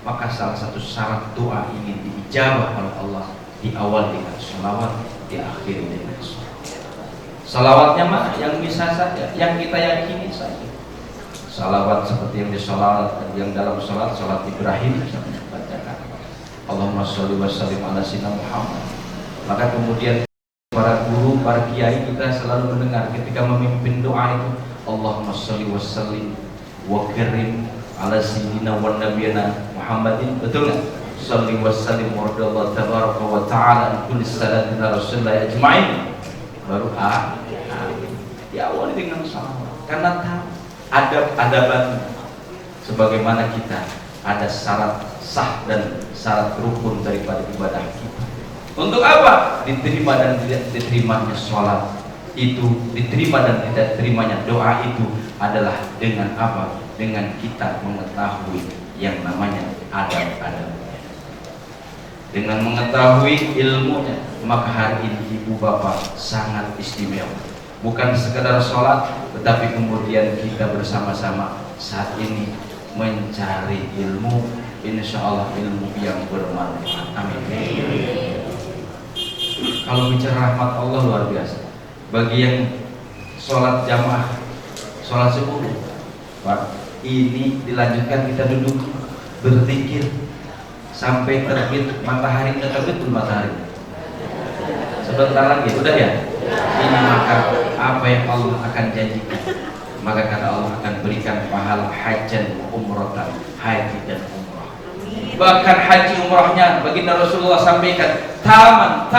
Maka salah satu syarat doa ingin diijabah oleh Allah di awal dengan salawat, diakhiri dengan salawat. Salawatnya mana? Yang bisa saja, yang kita yakini saja. Salawat seperti yang di salat, yang dalam salat Ibrahim misalnya, bacakan Allahumma sholli wa sallim ala sayyidina Muhammad. Maka kemudian para guru, para kiai kita selalu mendengar ketika memimpin doa itu, Allahumma sholli wa sallim wa karim ala sayyidina wa nabiyana Muhammadin. Betul nggak? Sholli wa sallim wa radallahu tabaraka wa ta'ala kulli salatin ala rasulillah ajma'in. Baru diawali dengan salawat, karena adab-adaban sebagaimana kita ada syarat sah dan syarat rukun daripada ibadah kita. Untuk apa? Diterima dan tidak diterimanya sholat itu, diterima dan tidak diterimanya doa itu adalah dengan apa? Dengan kita mengetahui yang namanya adab-adabnya. Dengan mengetahui ilmunya, maka hari ini ibu bapak sangat istimewa. Bukan sekedar sholat, tetapi kemudian kita bersama-sama saat ini mencari ilmu, insya Allah ilmu yang bermanfaat. Amin. Kalau bicara rahmat Allah luar biasa. Bagi yang sholat jamaah, sholat subuh, Pak, ini dilanjutkan, kita duduk berzikir sampai terbit matahari. Terbit belum matahari? Sebentar lagi, udah ya? Ini maka apa yang Allah akan janjikan, maka kata Allah akan berikan pahala hajan umrohkan, haji dan umroh. Bahkan haji umrohnya baginda Rasulullah sampaikan taman,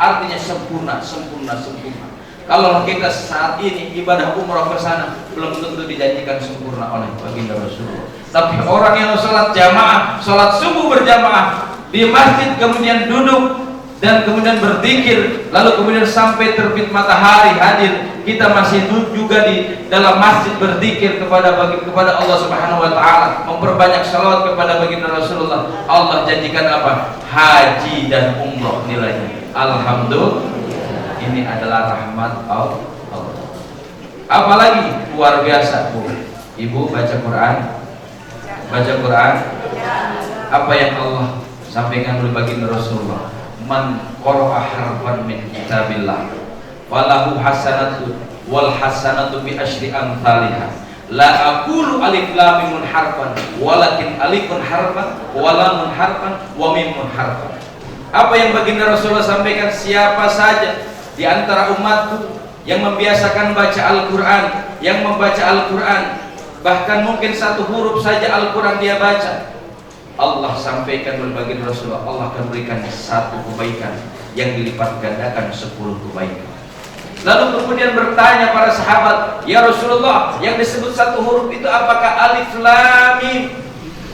artinya sempurna. Kalau kita saat ini ibadah umroh ke sana belum tentu dijanjikan sempurna oleh baginda Rasulullah. Tapi orang yang sholat jamaah, sholat subuh berjamaah di masjid, kemudian duduk dan kemudian berzikir, lalu kemudian sampai terbit matahari hadir, kita masih duduk juga di dalam masjid berzikir kepada Allah Subhanahu wa Ta'ala, memperbanyak salawat kepada baginda Rasulullah. Allah janjikan apa? Haji dan umroh nilainya. Alhamdulillah, ini adalah rahmat Allah. Apalagi luar biasa, Bu. Ibu baca Quran, Baca Quran. Apa yang Allah sampaikan oleh baginda Rasulullah? Man qara'a harfan min kitabillah falahu hasanatu wal hasanatu bi asyri amsalihha. La aqulu alif lam mim harfan walakin alifun harfan wa lamun harfan wa mimun harfan. Apa yang baginda Rasulullah sampaikan, siapa saja di antara umatku yang membiasakan baca Al-Quran, yang membaca Al-Quran, bahkan mungkin satu huruf saja Al-Quran dia baca, Allah sampaikan oleh baginda Rasulullah, Allah akan berikan satu kebaikan yang dilipat gandakan 10 kebaikan. Lalu kemudian bertanya para sahabat, ya Rasulullah, yang disebut satu huruf itu apakah alif lam mim?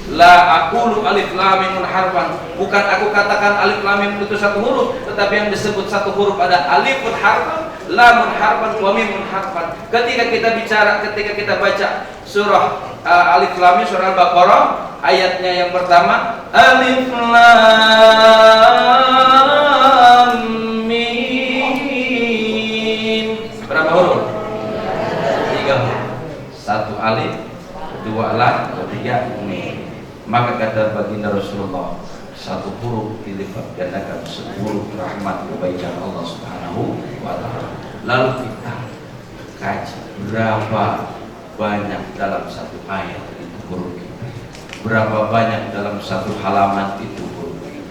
La aqulu alif lam mim harfan. Bukan aku katakan alif lam mim itu satu huruf, tetapi yang disebut satu huruf ada alifun harfan, lamun harfan, wa mimun harfan. Ketika kita baca surah Alif Lam Mim, surah Al-Baqarah, ayatnya yang pertama Alif Lam Mim. Berapa huruf? 3 huruf. 1 alif, 2 lam, 3 mim. Maka kata baginda Rasulullah, 1 huruf dilipat gandakan 10 rahmat kebaikan Allah Subhanahu wa taala. Lalu kita kaji berapa banyak dalam 1 ayat itu huruf kita, berapa banyak dalam 1 halaman itu huruf kita.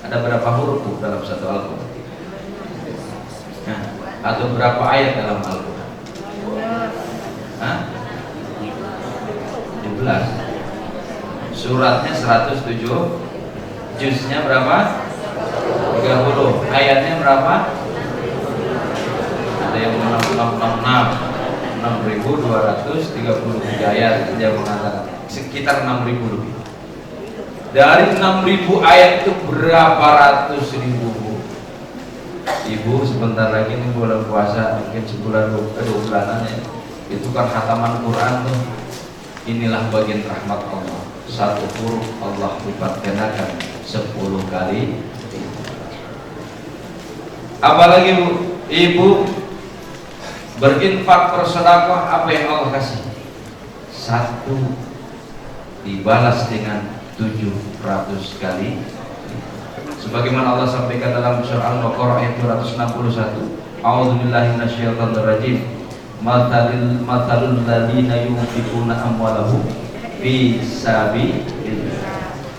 Ada berapa huruf dalam 1 Al-Quran? Nah, atau berapa ayat dalam Al-Quran? 17. Suratnya 107, juznya berapa? 30. Ayatnya berapa? Ada yang 6.233 ayat, dia mengatakan sekitar 6.000 lebih. Dari 6.000 ayat itu berapa ratus ribu? Ibu sebentar lagi ini bulan puasa, mungkin sebulan 2 bulanan ya. Itu kan khataman Quran tuh. Inilah bagian rahmat Allah. 1 huruf Allah lipat gandakan 10 kali. Apalagi Bu, Ibu berinfak, bersedekah, apa yang Allah kasih? 1 dibalas dengan 700 kali. Sebagaimana Allah sampaikan dalam surah Al-Baqarah ayat 261, A'udzubillahi minasyaitonir rajim. Mathalul ladzina yunfiquna amwalahum fi sabilillah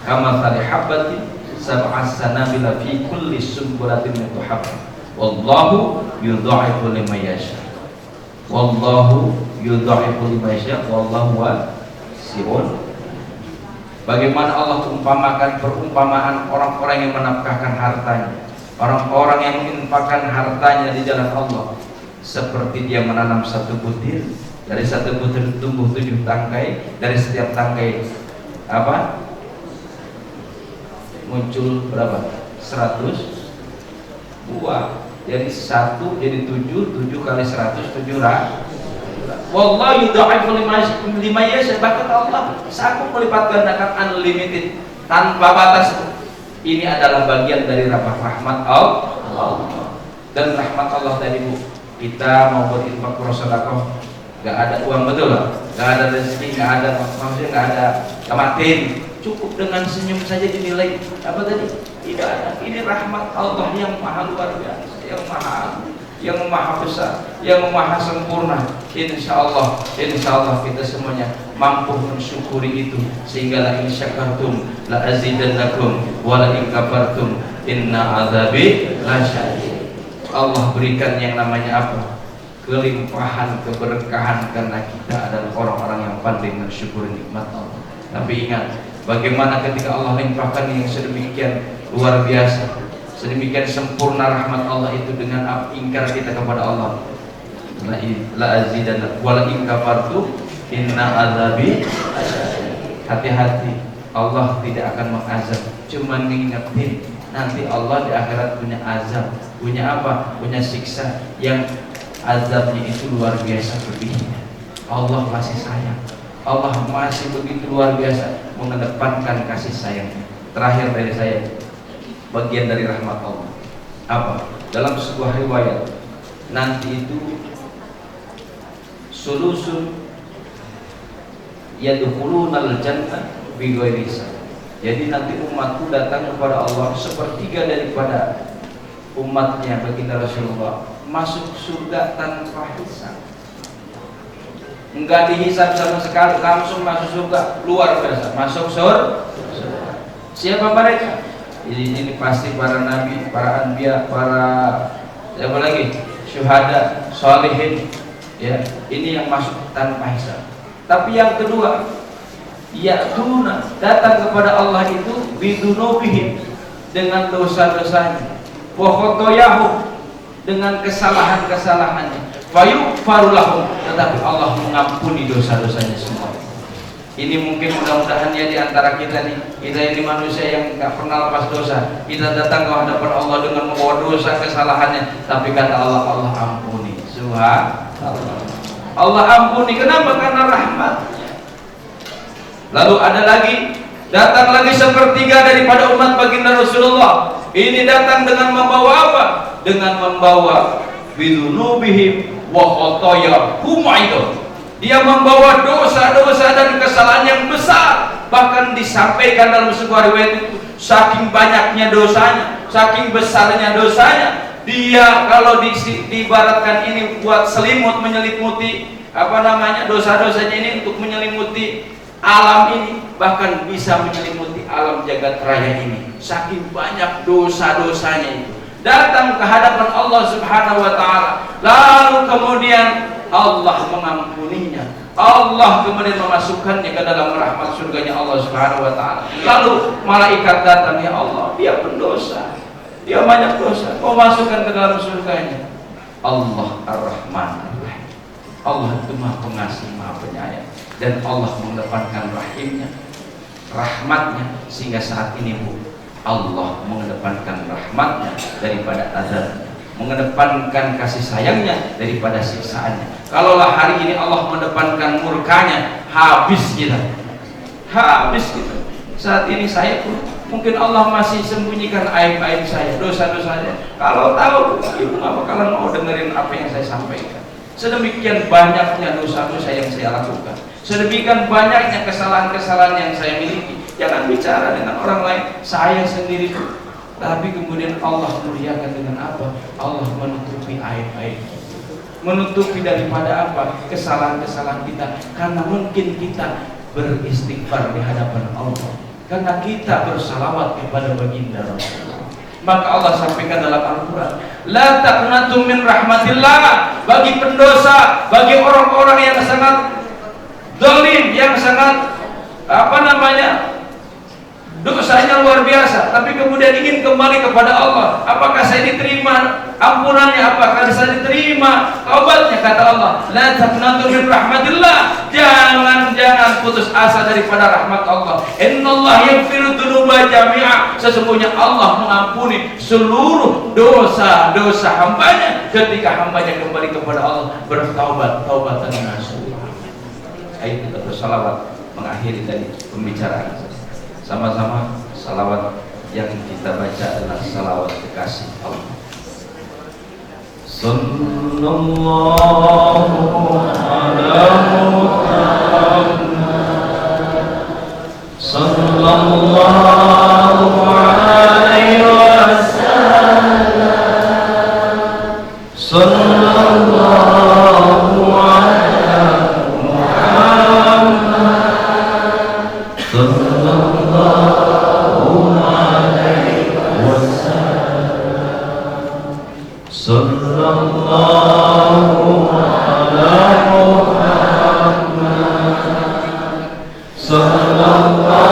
kamathali habatin sab'a sanabila fi kulli sumbulatin habba wallahu yudha'ifu liman yasha. Wallahu yudha'ifu liman yasha wallahu wasi'un. Bagaimana Allah umpamakan perumpamaan orang-orang yang menafkahkan hartanya, orang-orang yang menginfakkan hartanya di jalan Allah, seperti dia menanam 1 butir. Dari 1 butir tumbuh 7 tangkai. Dari setiap tangkai muncul berapa? 100 buah. Jadi 1 jadi 7 kali 100 700. Wallahu yudha'ifu liman yasha. Bahkan Allah sanggup melipat gandakan unlimited, tanpa batas. Ini adalah bagian dari rahmat Allah. Dan rahmat Allah tadi Bu, kita mau berinfak bersedekah, nggak ada uang, betul lah, nggak ada rezeki, nggak ada, maksudnya nggak ada tamatin, cukup dengan senyum saja dinilai apa tadi? Tidak ada. Ini rahmat Allah yang maha luar biasa, yang maha besar, yang maha sempurna. Insya Allah kita semuanya mampu mensyukuri itu, sehingga la in syakartum la azidannakum wa la in kafartum inna azabi lasyadid. Allah berikan yang namanya apa? Kelimpahan, keberkahan, karena kita adalah orang-orang yang pandai mensyukuri nikmat Allah. Tapi ingat, bagaimana ketika Allah limpahkan yang sedemikian luar biasa, sedemikian sempurna rahmat Allah itu, dengan ingkar kita kepada Allah. La azidannakum wa la in kafartum inna azabi lasyadid. Hati-hati, Allah tidak akan mengazab, cuma ngingetin. Nanti Allah di akhirat punya azab, punya apa? Punya siksa yang azabnya itu luar biasa pedihnya. Allah masih sayang, Allah masih begitu luar biasa mengedepankan kasih sayangnya. Terakhir dari saya, bagian dari rahmat Allah apa? Dalam sebuah riwayat, nanti itu sulusun yadkhulunal jannah bighairi hisab. Jadi nanti umatku datang kepada Allah sepertiga daripada umatnya baginda Rasulullah, masuk surga tanpa hisab. Enggak dihisab sama sekali, langsung masuk surga, luar biasa, masuk surga. Siapa mereka? Ini pasti para nabi, para anbiya, para siapa lagi? Syuhada, sholihin. Ya, ini yang masuk tanpa hisab. Tapi yang kedua, ya'tuna, datang kepada Allah itu bidunubihim, dengan dosa-dosanya, wa khotoyahum, dengan kesalahan-kesalahannya, fayughfaru lahum, tetapi Allah mengampuni dosa-dosanya semua. Ini mungkin mudah-mudahan ya di antara kita nih, kita ini manusia yang nggak pernah lepas dosa. Kita datang ke hadapan Allah dengan membawa dosa kesalahannya, tapi kata Allah, Allah ampuni. Subhanallah, Allah ampuni. Kenapa? Karena rahmatnya. Lalu ada lagi, datang lagi sepertiga daripada umat baginda Rasulullah. Ini datang dengan membawa apa? Dengan membawa bidunubihim wa khotoyahum. Dia membawa dosa-dosa dan kesalahan yang besar. Bahkan disampaikan dalam sebuah riwayat itu, saking banyaknya dosanya, saking besarnya dosanya, dia kalau diibaratkan ini buat selimut menyelimuti dosa-dosanya ini untuk menyelimuti alam ini, bahkan bisa menyelimuti alam jagat raya ini. Saking banyak dosa-dosanya itu datang ke hadapan Allah Subhanahu wa taala, lalu kemudian Allah mengampuninya, Allah kemudian memasukkannya ke dalam rahmat surganya Allah Subhanahu wa taala. Lalu malaikat datang, ya Allah, dia pendosa, dia banyak dosa, mau masukkan ke dalam surganya. Allah Ar-Rahman Ar-Rahim, Allah itu Maha Pengasih, Maha Penyayang, dan Allah mengedepankan rahimnya, rahmatnya, sehingga saat ini Bu, Allah mengedepankan rahmatnya daripada azab, mengedepankan kasih sayangnya daripada siksaannya. Kalaulah hari ini Allah mengedepankan murkanya, habis kita, habis kita. Saat ini saya pun mungkin Allah masih sembunyikan aib-aib saya, dosa-dosanya. Kalau tahu, ibu nggak bakalan mau dengerin apa yang saya sampaikan. Sedemikian banyaknya dosa-dosa yang saya lakukan, sedemikian banyaknya kesalahan-kesalahan yang saya miliki. Jangan bicara dengan orang lain, saya sendiri tuh. Tapi kemudian Allah muliakan dengan apa? Allah menutupi aib-aib, menutupi daripada apa? Kesalahan-kesalahan kita. Karena mungkin kita beristighfar di hadapan Allah, karena kita bersalawat kepada baginda Rasulullah. Maka Allah sampaikan dalam Al-Quran, la taqnatu min rahmatillah, bagi pendosa, bagi orang-orang yang sangat zalim, yang sangat dosanya luar biasa, tapi kemudian ingin kembali kepada Allah. Apakah saya diterima ampunannya? Apakah saya diterima taubatnya? Kata Allah, la taqnatu min rahmatillah, jangan putus asa daripada rahmat Allah. Innallaha yaghfiru dzunuba jami'a, sesungguhnya Allah mengampuni seluruh dosa-dosa hambanya ketika hambanya kembali kepada Allah, bertaubat taubatan nasuha. Ayo kita bersalawat mengakhiri tadi pembicaraan. Sama-sama salawat yang kita baca adalah salawat kekasih Allah. Sallallahu ala Muhammad, sallallahu alaihi wasallam, sallallahu ala Muhammad, sallallahu alaihi wasallam, sallallahu ala Muhammad, sallallahu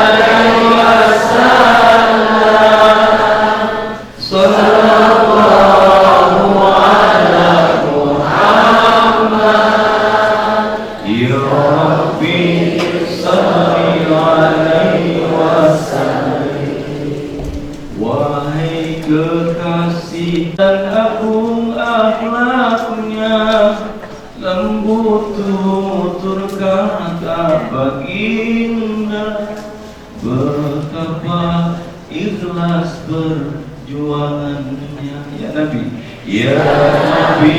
alaihi wasallam, sallallahu ala Muhammad. Ya Rabbi salli alaihi wasallam. Wahai kekasih dan agung akhlaknya, lembut tutur kata baginda, betapa ikhlas perjuangannya. Ya Nabi, ya Nabi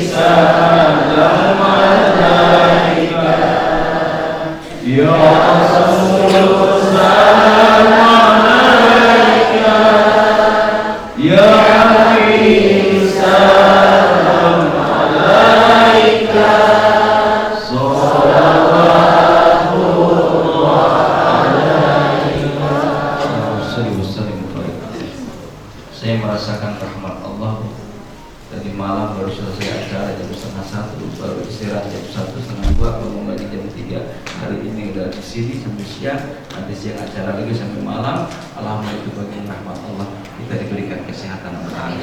salam alaika, ya Saya merasakan rahmat Allah. Tadi malam baru selesai acara jam 1:30, baru istirahat jam 1:30, baru mulai jam 3. Hari ini udah di sini sampai siang, nanti siang acara lagi sampai malam. Alhamdulillah, itu bagian rahmat Allah. Kita diberikan kesehatan berkah.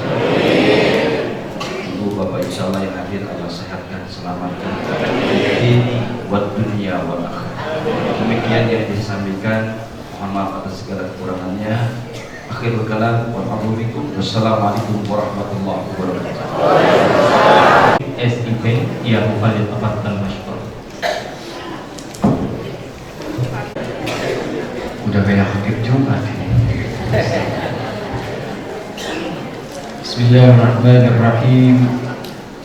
Ibu bapak insya Allah yang hadir Allah sehatkan, selamatkan ini buat dunia buat akhirat. Demikian yang disampaikan. Mohon maaf atas segala kekurangannya. Akhirul kalam wa a'udzubikum. Wassalamualaikum warahmatullahi wabarakatuh. SIP yang paling amat dan masyhur. Udah kayak khatib Jumat ini. Bismillahirrahmanirrahim.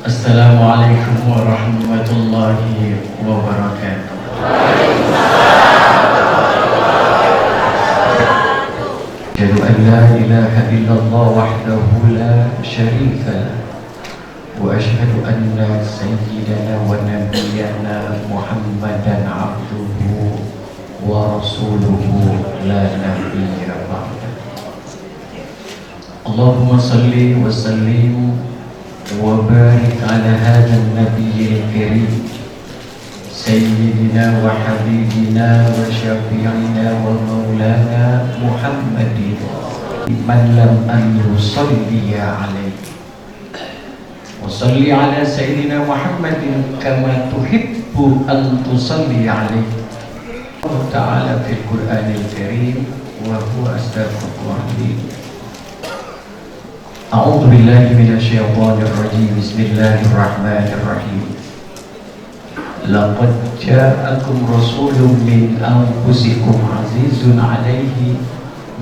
Assalamualaikum warahmatullahi wabarakatuh. Asyhadu an la ilaha illallah wahdahu la syarika lah wa asyhadu anna sayyidana wa nabiyyana Muhammadan abduhu wa rasuluhu la nabiyya ba'dah. Allahumma salli wa sallim wa barik ala hadzal nabiyyil karim sayyidina wa habibina wa syafi'ina wa maulana Muhammadin man lam an yusalli alaihi wa salli ala sayyidina Muhammadin kama tuhibbu an tusalli alaihi. Allah Ta'ala fil Qur'anil Karim wa huwa asdaqul qa'ilin. A'udzu billahi minasy syaithanir rajim. Bismillahirrahmanirrahim. Laqad ja'akum rasulun min anfusikum azizun 'alaihi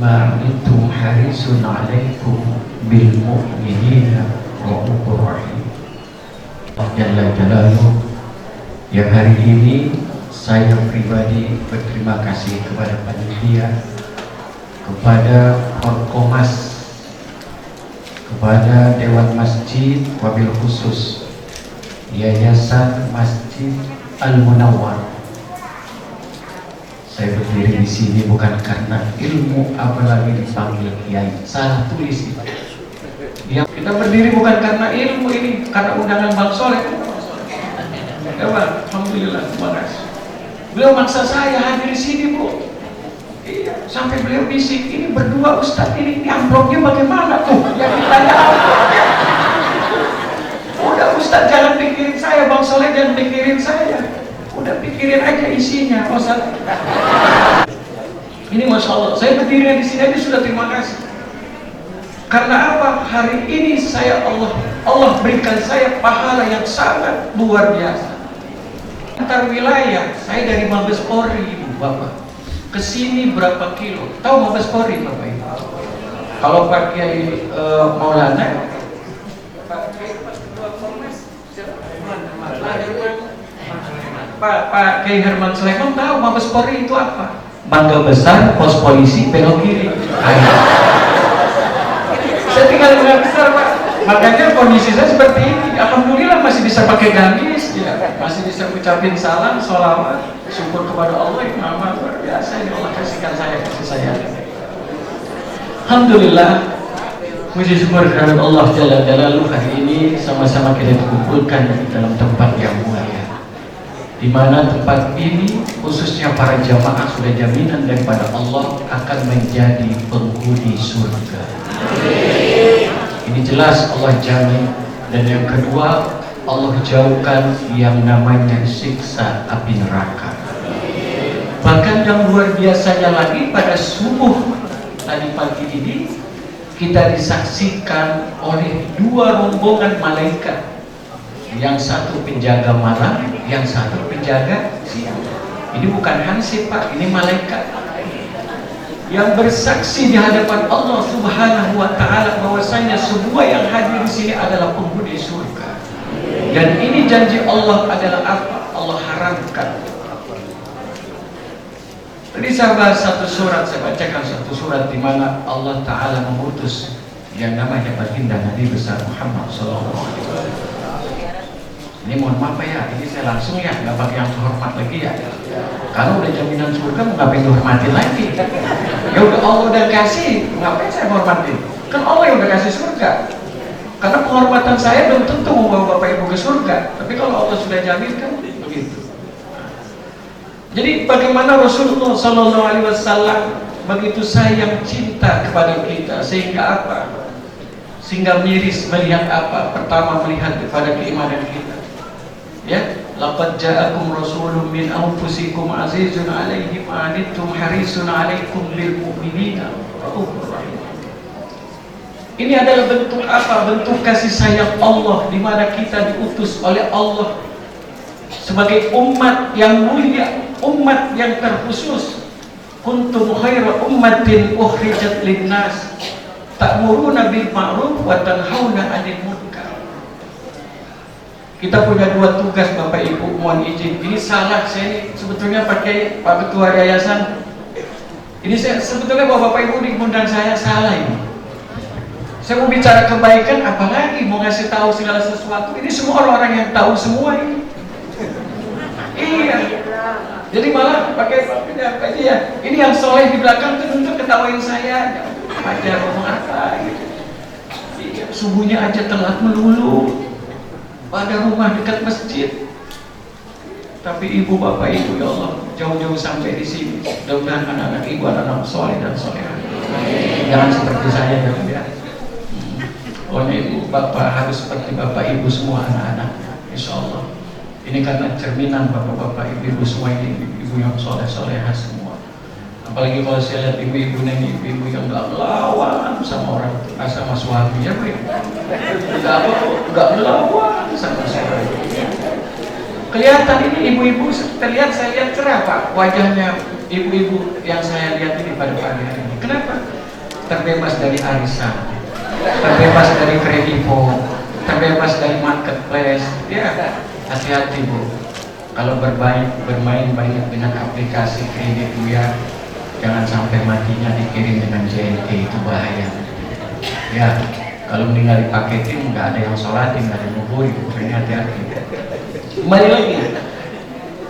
ma 'anittum harisun 'alaikum bil mu'minina raufur rahim. Allah Jalla Jalaluhu, yang hari ini saya pribadi berterima kasih kepada panitia, kepada Forkomas, kepada Dewan Masjid, wabil khusus Yayasan Masjid Al-Munawwar. Saya berdiri di sini bukan karena ilmu, apalagi dipanggil kiai. Salah tulis itu. Ya, kita berdiri bukan karena ilmu, ini karena undangan Bang Soleh. Ya, alhamdulillah, terima kasih. Beliau maksa saya hadir di sini, Bu. Iya, sampai beliau bisik, ini berdua Ustadz, ini amplopnya bagaimana tuh? Yang ditanya amplopnya. Udah Ustadz jangan pikirin saya, Bang Soleh jangan pikirin saya. Udah pikirin aja isinya, Ustadz. Ini Masya Allah, saya berdiri di sini aja sudah terima kasih. Karena apa? Hari ini Allah berikan saya pahala yang sangat luar biasa. Antar wilayah, saya dari Mabes Polri, Ibu Bapak, kesini berapa kilo? Tahu Mabes Polri Bapak Ibu? Kalau Pak Kiai Maulana, Pak Kiai Herman Sulaiman tahu Mabes Polri itu apa? Mangga Besar, pos polisi, belok kiri. Saya tinggal di Mangga Besar, Pak. Makanya kondisi saya seperti ini. Alhamdulillah masih bisa pakai gamis, ya, masih bisa ucapin salam, sholawat, syukur kepada Allah. Nama luar biasa ini Allah kasihkan saya, kasih saya. Alhamdulillah, puji syukur kehadirat Allah Jalla Jalaluhu. Hari ini sama-sama kita dikumpulkan di dalam tempat yang mulia, di mana tempat ini khususnya para jamaah sudah jaminan daripada Allah akan menjadi penghuni surga. Ini jelas Allah jamin. Dan yang kedua, Allah jauhkan yang namanya siksa api neraka. Bahkan yang luar biasanya lagi, pada subuh tadi pagi ini kita disaksikan oleh dua rombongan malaikat. Yang satu penjaga malam, yang satu penjaga siang. Ini bukan hansip, Pak, ini malaikat yang bersaksi di hadapan Allah Subhanahu wa Ta'ala bahwasanya semua yang hadir di sini adalah penghuni surga. Dan ini janji Allah adalah apa? Allah haramkan Tadi saya bahas satu surat, saya bacakan satu surat di mana Allah Ta'ala mengutus yang namanya baginda Nabi besar Muhammad SAW. Ini mohon maaf ya, ini saya langsung ya, nggak pakai yang terhormat lagi ya. Kalau udah jaminan surga, mau ngapain dihormatin lagi? Ya udah Allah udah kasih, ngapain saya hormatin? Kan Allah yang udah kasih surga. Karena penghormatan saya belum tentu membawa Bapak Ibu ke surga. Tapi kalau Allah sudah jamin kan begitu. Jadi bagaimana Rasulullah SAW begitu sayang cinta kepada kita, sehingga apa? Sehingga miris melihat apa? Pertama melihat kepada keimanan kita. Ya, laqad ja'akum rasulun min anfusikum azizun 'alaihi ma anittum harisun 'alaikum bil mu'minina raufur rahim. Ini adalah bentuk apa? Bentuk kasih sayang Allah, di mana kita diutus oleh Allah sebagai umat yang mulia, umat yang terkhusus. Kuntum khaira ummatin ukhrijat linnas ta'muruna bil ma'ruf wa tanhauna 'anil munkar. Kita punya dua tugas Bapak Ibu, mohon izin. Ini salah, saya ini sebetulnya pakai Pak Ketua Yayasan. Ini saya sebetulnya Bapak Ibu diundang saya salah ini. Saya mau bicara kebaikan, apalagi mau ngasih tahu segala sesuatu. Ini semua orang-orang yang tahu semua ini. Iya. Jadi malah pakai apa aja ya. Ini yang soleh di belakang tentu ketawain saya. Ajar ngomong apa gitu. Iya, subuhnya aja telat melulu. Pada rumah dekat masjid. Tapi ibu bapak ibu ya Allah jauh-jauh sampai di sini. Mudah-mudahan anak-anak ibu anak-anak soleh dan solehah. Jangan seperti saya ya. Pokoknya ibu bapak harus seperti bapak ibu semua anak-anaknya, insya Allah. Ini karena cerminan bapak-bapak ibu-ibu semua ini, ibu yang soleh-solehah semua. Apalagi kalau saya lihat ibu-ibu ini, ibu-ibu yang gak melawan sama orang, sama suami ya bu. Gak melawan sama suami. Kelihatan ini ibu-ibu, terlihat saya lihat cerah Pak, wajahnya ibu-ibu yang saya lihat ini pada pagi hari ini. Kenapa? Terbebas dari arisan, terbebas dari kredivo, terbebas dari marketplace. Ya, hati-hati bu. Kalau bermain banyak dengan aplikasi kredit bu ya, jangan sampai matinya dikirim dengan JNT, itu bahaya. Ya, kalau meninggal dipaketin nggak ada yang sholatin, nggak ada yang nguburi. Ini hati-hati. Kembali lagi,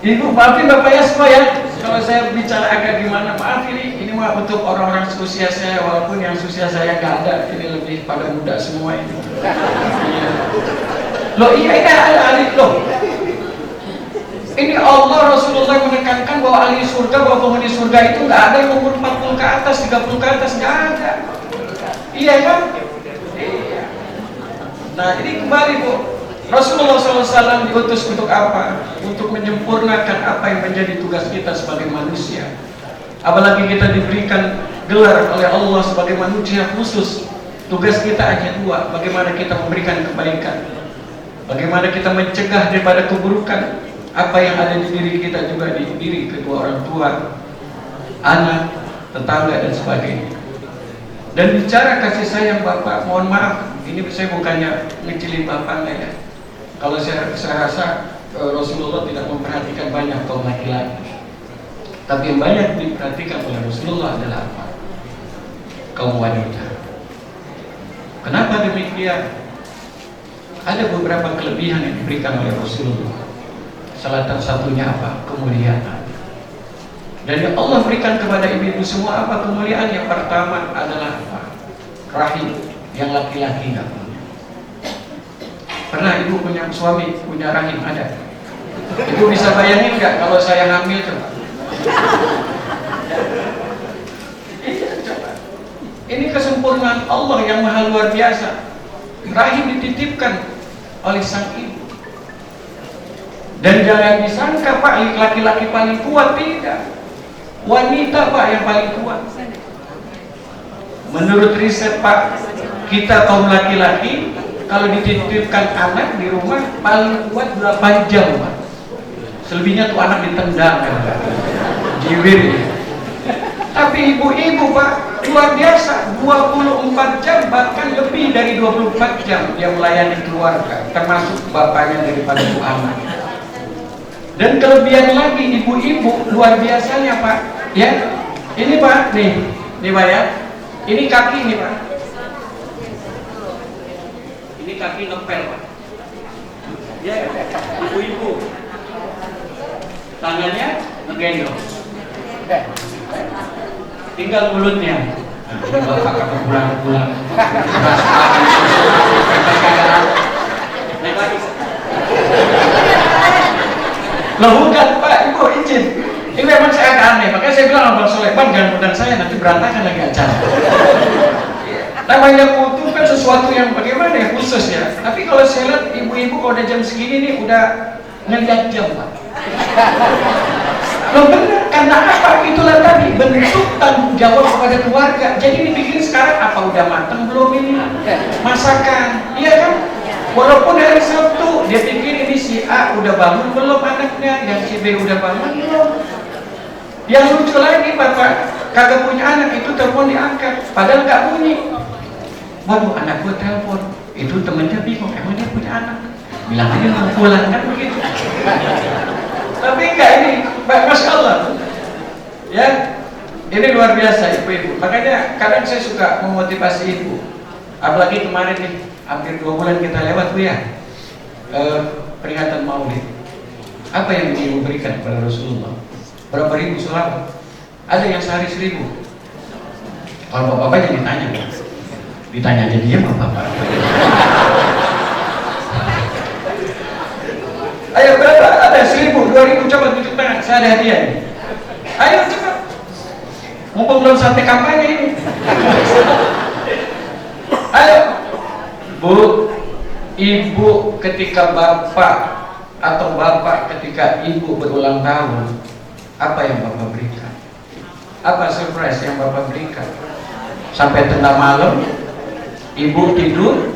ibu maafin bapak ya semua ya. Kalau saya bicara agak gimana, maaf ini mah untuk orang-orang seusia saya, walaupun yang seusia saya nggak ada, ini lebih pada muda semua ini. Loh iya ini ada ahli loh. Ini Allah Rasulullah menekankan bahwa ahli surga, bahwa penghuni surga itu nggak ada yang umur 40 ke atas, 30 ke atas, nggak ada. Iya kan? Iya. Nah ini kembali bu. Rasulullah SAW diutus untuk apa? Untuk menyempurnakan apa yang menjadi tugas kita sebagai manusia. Apalagi kita diberikan gelar oleh Allah sebagai manusia khusus. Tugas kita hanya dua, bagaimana kita memberikan kebaikan, bagaimana kita mencegah daripada keburukan. Apa yang ada di diri kita juga di diri kedua orang tua, anak, tetangga dan sebagainya. Dan bicara kasih sayang Bapak, mohon maaf, ini saya bukannya ngecilin Bapak enggak ya. Kalau saya rasa Rasulullah tidak memperhatikan banyak kaum laki-laki, tapi yang banyak diperhatikan oleh Rasulullah adalah apa? Kaum wanita. Kenapa demikian? Ada beberapa kelebihan yang diberikan oleh Rasulullah. Salah satunya apa? Kemuliaan. Dan yang Allah berikan kepada ibu-ibu semua apa kemuliaan? Yang pertama adalah apa? Rahim, yang laki-laki nggak punya. Pernah ibu punya suami, punya rahim, ada? Ibu bisa bayangin nggak kalau saya hamil coba? Coba. Ini kesempurnaan Allah yang maha luar biasa. Rahim dititipkan oleh sang ibu. Dan jangan disangka Pak, laki-laki paling kuat, tidak. Wanita Pak yang paling kuat. Menurut riset Pak, kita kaum laki-laki kalau dititipkan anak di rumah paling kuat 8 jam Pak. Selebihnya tuh anak ditendang kan, jiwir ya. Tapi ibu-ibu Pak luar biasa, 24 jam bahkan lebih dari 24 jam dia melayani keluarga, termasuk bapaknya daripada tuh anak. Dan kelebihan lagi ibu-ibu luar biasanya Pak, Ya, ini Pak, nih Pak ya. Ini kaki nih Pak. Ini kaki ngepel Pak. Ya, ibu-ibu. Tangannya ngegendong. Tinggal mulutnya. Nah, bapak kakak pulang-pulang. Naik lagi. Loh bukan Pak, Ibu izin. Ini memang saya agak aneh, makanya saya bilang Abang Soleman jangan undang saya, nanti berantakan lagi acara. Namanya kutu kan sesuatu yang bagaimana ya, khusus ya. Tapi kalau saya lihat ibu-ibu kalau udah jam segini nih udah ngeliat jam Pak. Loh benar, karena apa? Itulah tadi bentuk tanggung jawab kepada keluarga. Jadi dibikin sekarang apa udah matang belum ini masakan, iya kan? Walaupun hari Sabtu dia pikir ini si A udah bangun belum anaknya, yang si B udah bangun belum. Yang lucu lagi bapak kagak punya anak itu telepon diangkat, padahal nggak bunyi. Waduh anak gua telepon, itu temennya bingung, emang dia punya anak? Bilang aja mau pulang kan begitu. Tapi enggak ini, Masya Allah. Ya, ini luar biasa ibu-ibu. Makanya kadang saya suka memotivasi ibu. Apalagi kemarin nih, hampir 2 bulan kita lewat Bu ya, peringatan Maulid. Apa yang ibu berikan kepada Rasulullah? Berapa ribu selawat? Ada yang sehari 1000. Kalau bapak-bapak jadi ditanya aja dia bapak-bapak. Ayo berapa? Ada 1000, 2000, coba tunjuk tangan. Saya ada hadiah ini. Ayo cepat. Mumpung belum sampai kampanye ini. Ayo. Bu, ibu ketika bapak atau bapak ketika ibu berulang tahun, apa yang bapak berikan? Apa surprise yang bapak berikan? Sampai tengah malam, ibu tidur,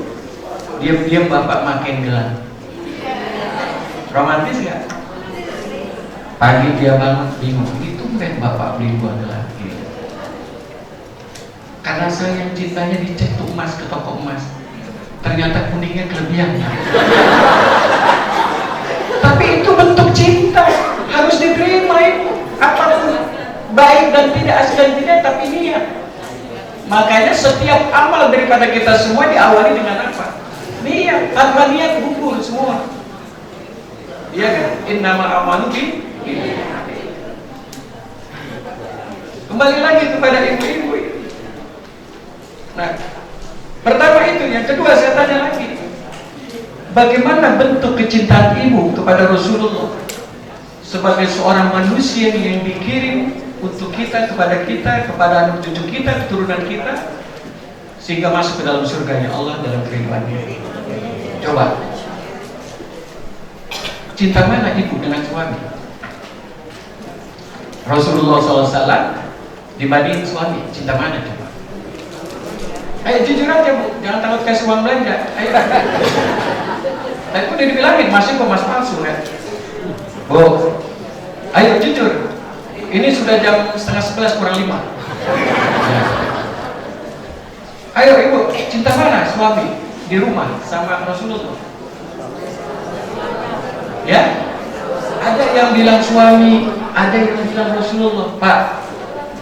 diam-diam bapak makin gelang. Romantis ya? Pagi dia bangun bingung, itu kan bapak beli gua gelang. Karena saya yang cintanya dicek tuh emas ke toko emas, ternyata kuningnya kelebihan. Tapi itu bentuk cinta, harus diterima itu. Apapun baik dan tidak, asli dan tidak, tapi niat. Makanya setiap amal daripada kita semua diawali dengan apa? Niat. Tanpa niat gugur semua. Iya kan? Innamal a'malu binniyat. Kembali lagi kepada ibu-ibu. Nah, pertama itu, yang kedua saya tanya lagi, bagaimana bentuk kecintaan ibu kepada Rasulullah sebagai seorang manusia yang dikirim untuk kita, kepada anak cucu kita, keturunan kita, sehingga masuk ke dalam surganya Allah dalam kehidupannya. Coba, cinta mana ibu dengan suami? Rasulullah SAW dibanding suami, cinta mana coba? Ayo jujur aja Bu, jangan takut kasih uang belanja. Ayo. Tapi udah dibilangin masih kok mas palsu ya. Bu, ayo jujur. Ini sudah jam 10:30 kurang 5. Ya. Ayo ibu, cinta mana suami di rumah sama Rasulullah? Ya, ada yang bilang suami, ada yang bilang Rasulullah. Pak,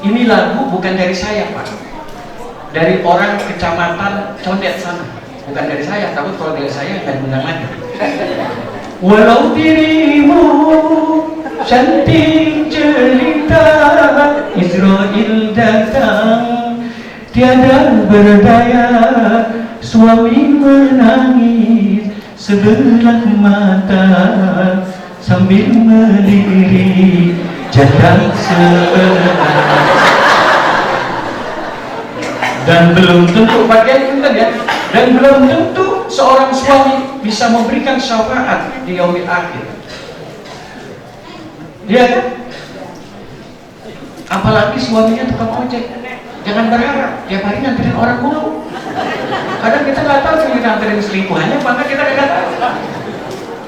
ini lagu bukan dari saya Pak, dari orang kecamatan Condet sana, bukan dari saya. Takut kalau dari saya nggak diundang lagi. Walau dirimu cantik jelita, Israel datang tiada berdaya, suami menangis sebelah mata sambil melirik janda sebelah. Dan belum tentu bagian itu ya, dan belum tentu seorang suami bisa memberikan syafaat di yaumil akhir. Dia kan? Apalagi suaminya tukang ojek. Jangan berharap tiap hari nganterin orang mulu. Kadang kita nggak tahu dia nganterin selingkuhannya, maka kita nggak tahu.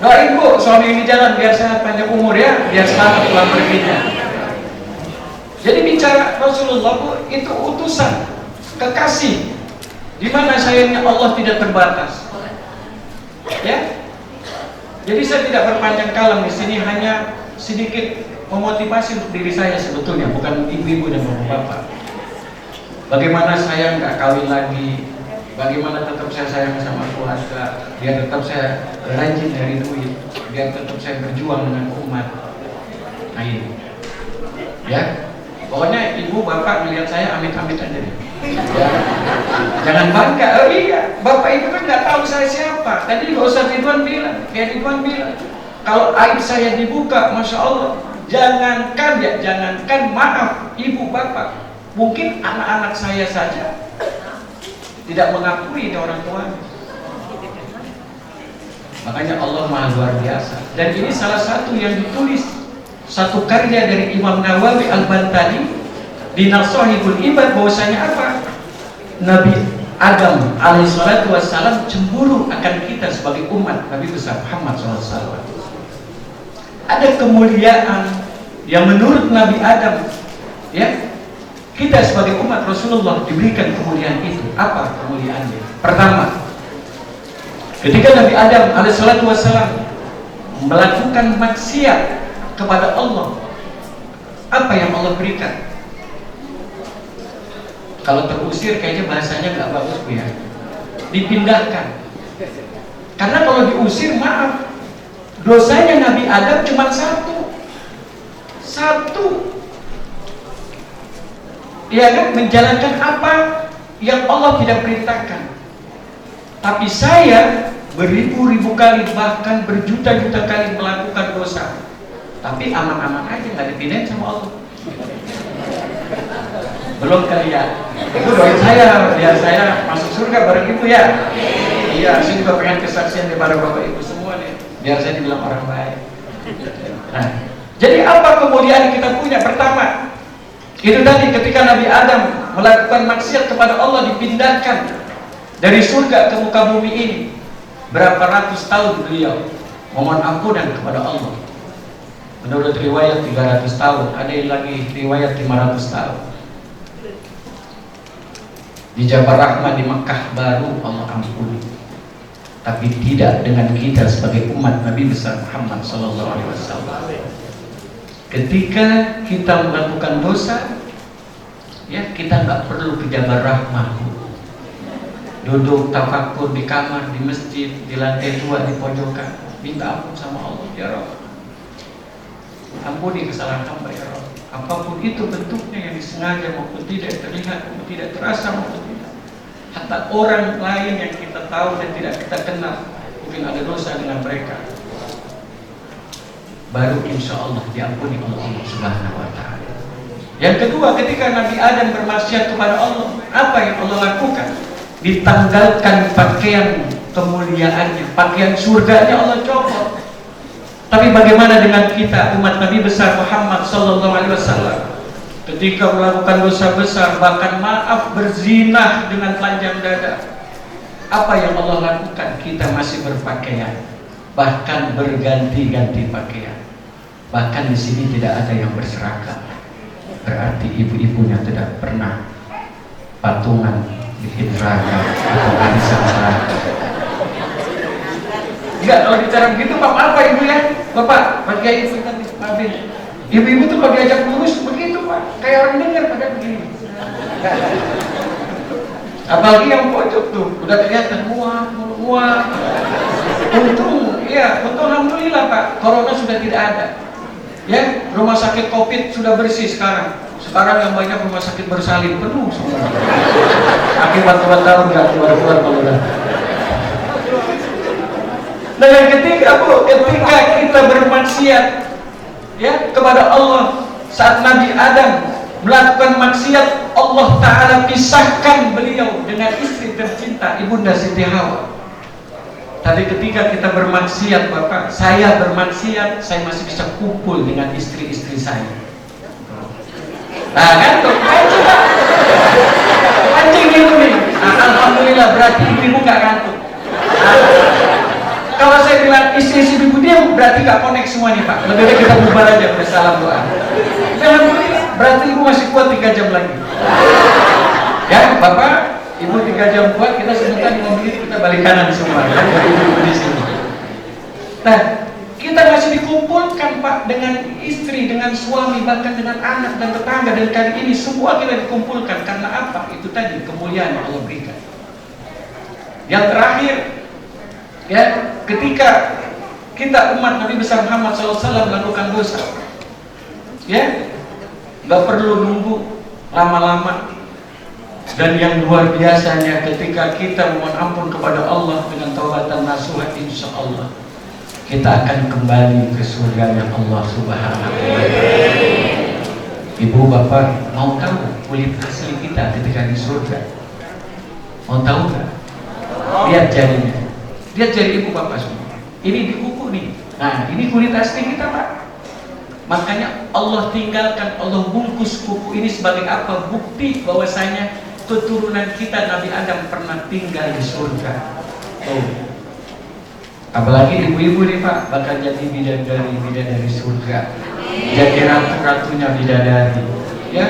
Doain Bu, suami ini jalan biar sehat panjang umur ya, biar selamat pulang perginya. Jadi bicara Rasulullah Bu, itu utusan, kekasih, di mana sayangnya Allah tidak terbatas. Ya, jadi saya tidak berpanjang kalam di sini, hanya sedikit memotivasi untuk diri saya sebetulnya, bukan ibu-ibu dan bapak-bapak. Bagaimana saya nggak kawin lagi, bagaimana tetap saya sayang sama keluarga, biar tetap saya rajin dari duit, biar tetap saya berjuang dengan umat. Nah ini, ya, pokoknya ibu bapak melihat saya amit-amit aja deh. Ya. Jangan bangga, oh iya, bapak ibu kan nggak tahu saya siapa. Tadi Ustaz Ridwan bilang, kalau aib saya dibuka, masya Allah, jangankan maaf ibu bapak, mungkin anak-anak saya saja tidak mengakui ini orang tuanya. Makanya Allah Maha luar biasa. Dan ini salah satu yang ditulis, satu karya dari Imam Nawawi Al-Bantani di Nasahihul Ibad, bahwasanya apa? Nabi Adam alaihissalatu wassalam cemburu akan kita sebagai umat Nabi besar Muhammad SAW. Ada kemuliaan yang menurut Nabi Adam, ya, kita sebagai umat Rasulullah diberikan kemuliaan itu. Apa kemuliaannya? Pertama, ketika Nabi Adam alaihissalatu wassalam melakukan maksiat kepada Allah, apa yang Allah berikan? Kalau terusir kayaknya bahasanya nggak bagus Bu ya. Dipindahkan. Karena kalau diusir, maaf, dosanya Nabi Adam cuma satu. Ya kan, menjalankan apa yang Allah tidak perintahkan. Tapi saya beribu-ribu kali, bahkan berjuta-juta kali melakukan dosa, tapi aman-aman aja, nggak dipindahin sama Allah. Belum kali ya. Itu doain saya biar saya masuk surga bareng ibu ya. Iya, saya juga pengen kesaksian daripada bapak ibu semua nih, biar saya dibilang orang baik. Nah, jadi apa kemuliaan yang kita punya? Pertama, itu tadi ketika Nabi Adam melakukan maksiat kepada Allah, dipindahkan dari surga ke muka bumi ini. Berapa ratus tahun beliau memohon ampunan kepada Allah. Menurut riwayat 300 tahun, ada yang lagi riwayat 500 tahun. Di Jabal Rahmah di Mekah baru Allah ampuni. Tapi tidak dengan kita sebagai umat Nabi besar Muhammad SAW. Ketika kita melakukan dosa, ya, kita nggak perlu ke Jabal Rahmah, duduk tafakur di kamar, di masjid, di lantai 2, di pojokan, minta ampun sama Allah. Ya Rabb, ampuni kesalahan hamba ya Rabb. Apapun itu bentuknya, yang disengaja maupun tidak, terlihat maupun tidak, terasa maupun tidak. Hatta orang lain yang kita tahu dan tidak kita kenal, mungkin ada dosa dengan mereka, baru insya Allah diampuni oleh Allah Subhanahu wa Ta'ala. Yang kedua, ketika Nabi Adam bermaksiat kepada Allah, apa yang Allah lakukan? Ditanggalkan pakaian kemuliaannya, pakaian surganya Allah copot. Tapi bagaimana dengan kita, umat Nabi besar Muhammad Sallallahu Alaihi Wasallam, ketika melakukan dosa besar, bahkan maaf, berzina dengan telanjang dada, apa yang Allah lakukan? Kita masih berpakaian, bahkan berganti-ganti pakaian. Bahkan di sini tidak ada yang berseragam. Berarti ibu-ibunya tidak pernah patungan bikin seragam atau arisan seragam. Enggak, kalau bicara begitu Pak, apa ibu ya? Bapak, pakai ibu tadi, maafin. Ibu-ibu tuh kalau diajak lurus begitu Pak, kayak orang dengar pada begini. Apalagi yang pojok tuh, udah kelihatan muah. Untung alhamdulillah Pak, corona sudah tidak ada. Ya, rumah sakit COVID sudah bersih sekarang. Sekarang yang banyak rumah sakit bersalin penuh semua. Akibat 2 tahun nggak keluar-keluar kalau udah. Dan yang ketiga Bu, ketika kita bermaksiat, ya, kepada Allah, saat Nabi Adam melakukan maksiat, Allah Ta'ala pisahkan beliau dengan istri tercinta Ibunda Siti Hawa. Tapi ketika kita bermaksiat Bapak, saya bermaksiat, saya masih bisa kumpul dengan istri-istri saya. Nah kan tuh, anjing itu nih. Nah, alhamdulillah, berarti ibu nggak ngantuk. Kalau saya bilang istri-istri ibu diam, berarti nggak connect semua nih Pak. Lebih baik kita bubar aja, bersalam doa. Alhamdulillah, berarti ibu masih kuat 3 jam lagi. Ya Bapak, ibu 3 jam kuat, kita sebentar di mobil kita balik kanan semua. Ibu di sini. Nah, Kita masih dikumpulkan Pak dengan istri, dengan suami, bahkan dengan anak dan tetangga, dan kali ini semua kita dikumpulkan karena apa? Itu tadi kemuliaan yang Allah berikan. Yang terakhir, ya, ketika kita umat Nabi besar Muhammad SAW melakukan dosa, ya, nggak perlu nunggu lama-lama. Dan yang luar biasanya ketika kita mohon ampun kepada Allah dengan taubatan nasuha, insya Allah kita akan kembali ke surganya Allah Subhanahu wa Ta'ala. Ibu bapak mau tahu kulit asli kita ketika di surga? Mau tahu nggak? Lihat jarinya, lihat jari ibu bapak semua. Ini di kuku nih. Nah, ini kulit asli kita Pak. Makanya Allah tinggalkan, Allah bungkus kuku ini sebagai apa? Bukti bahwasanya keturunan kita Nabi Adam pernah tinggal di surga. Oh. Apalagi ibu-ibu nih Pak, bakal jadi bidadari surga, jadi ratu-ratunya bidadari. Ya,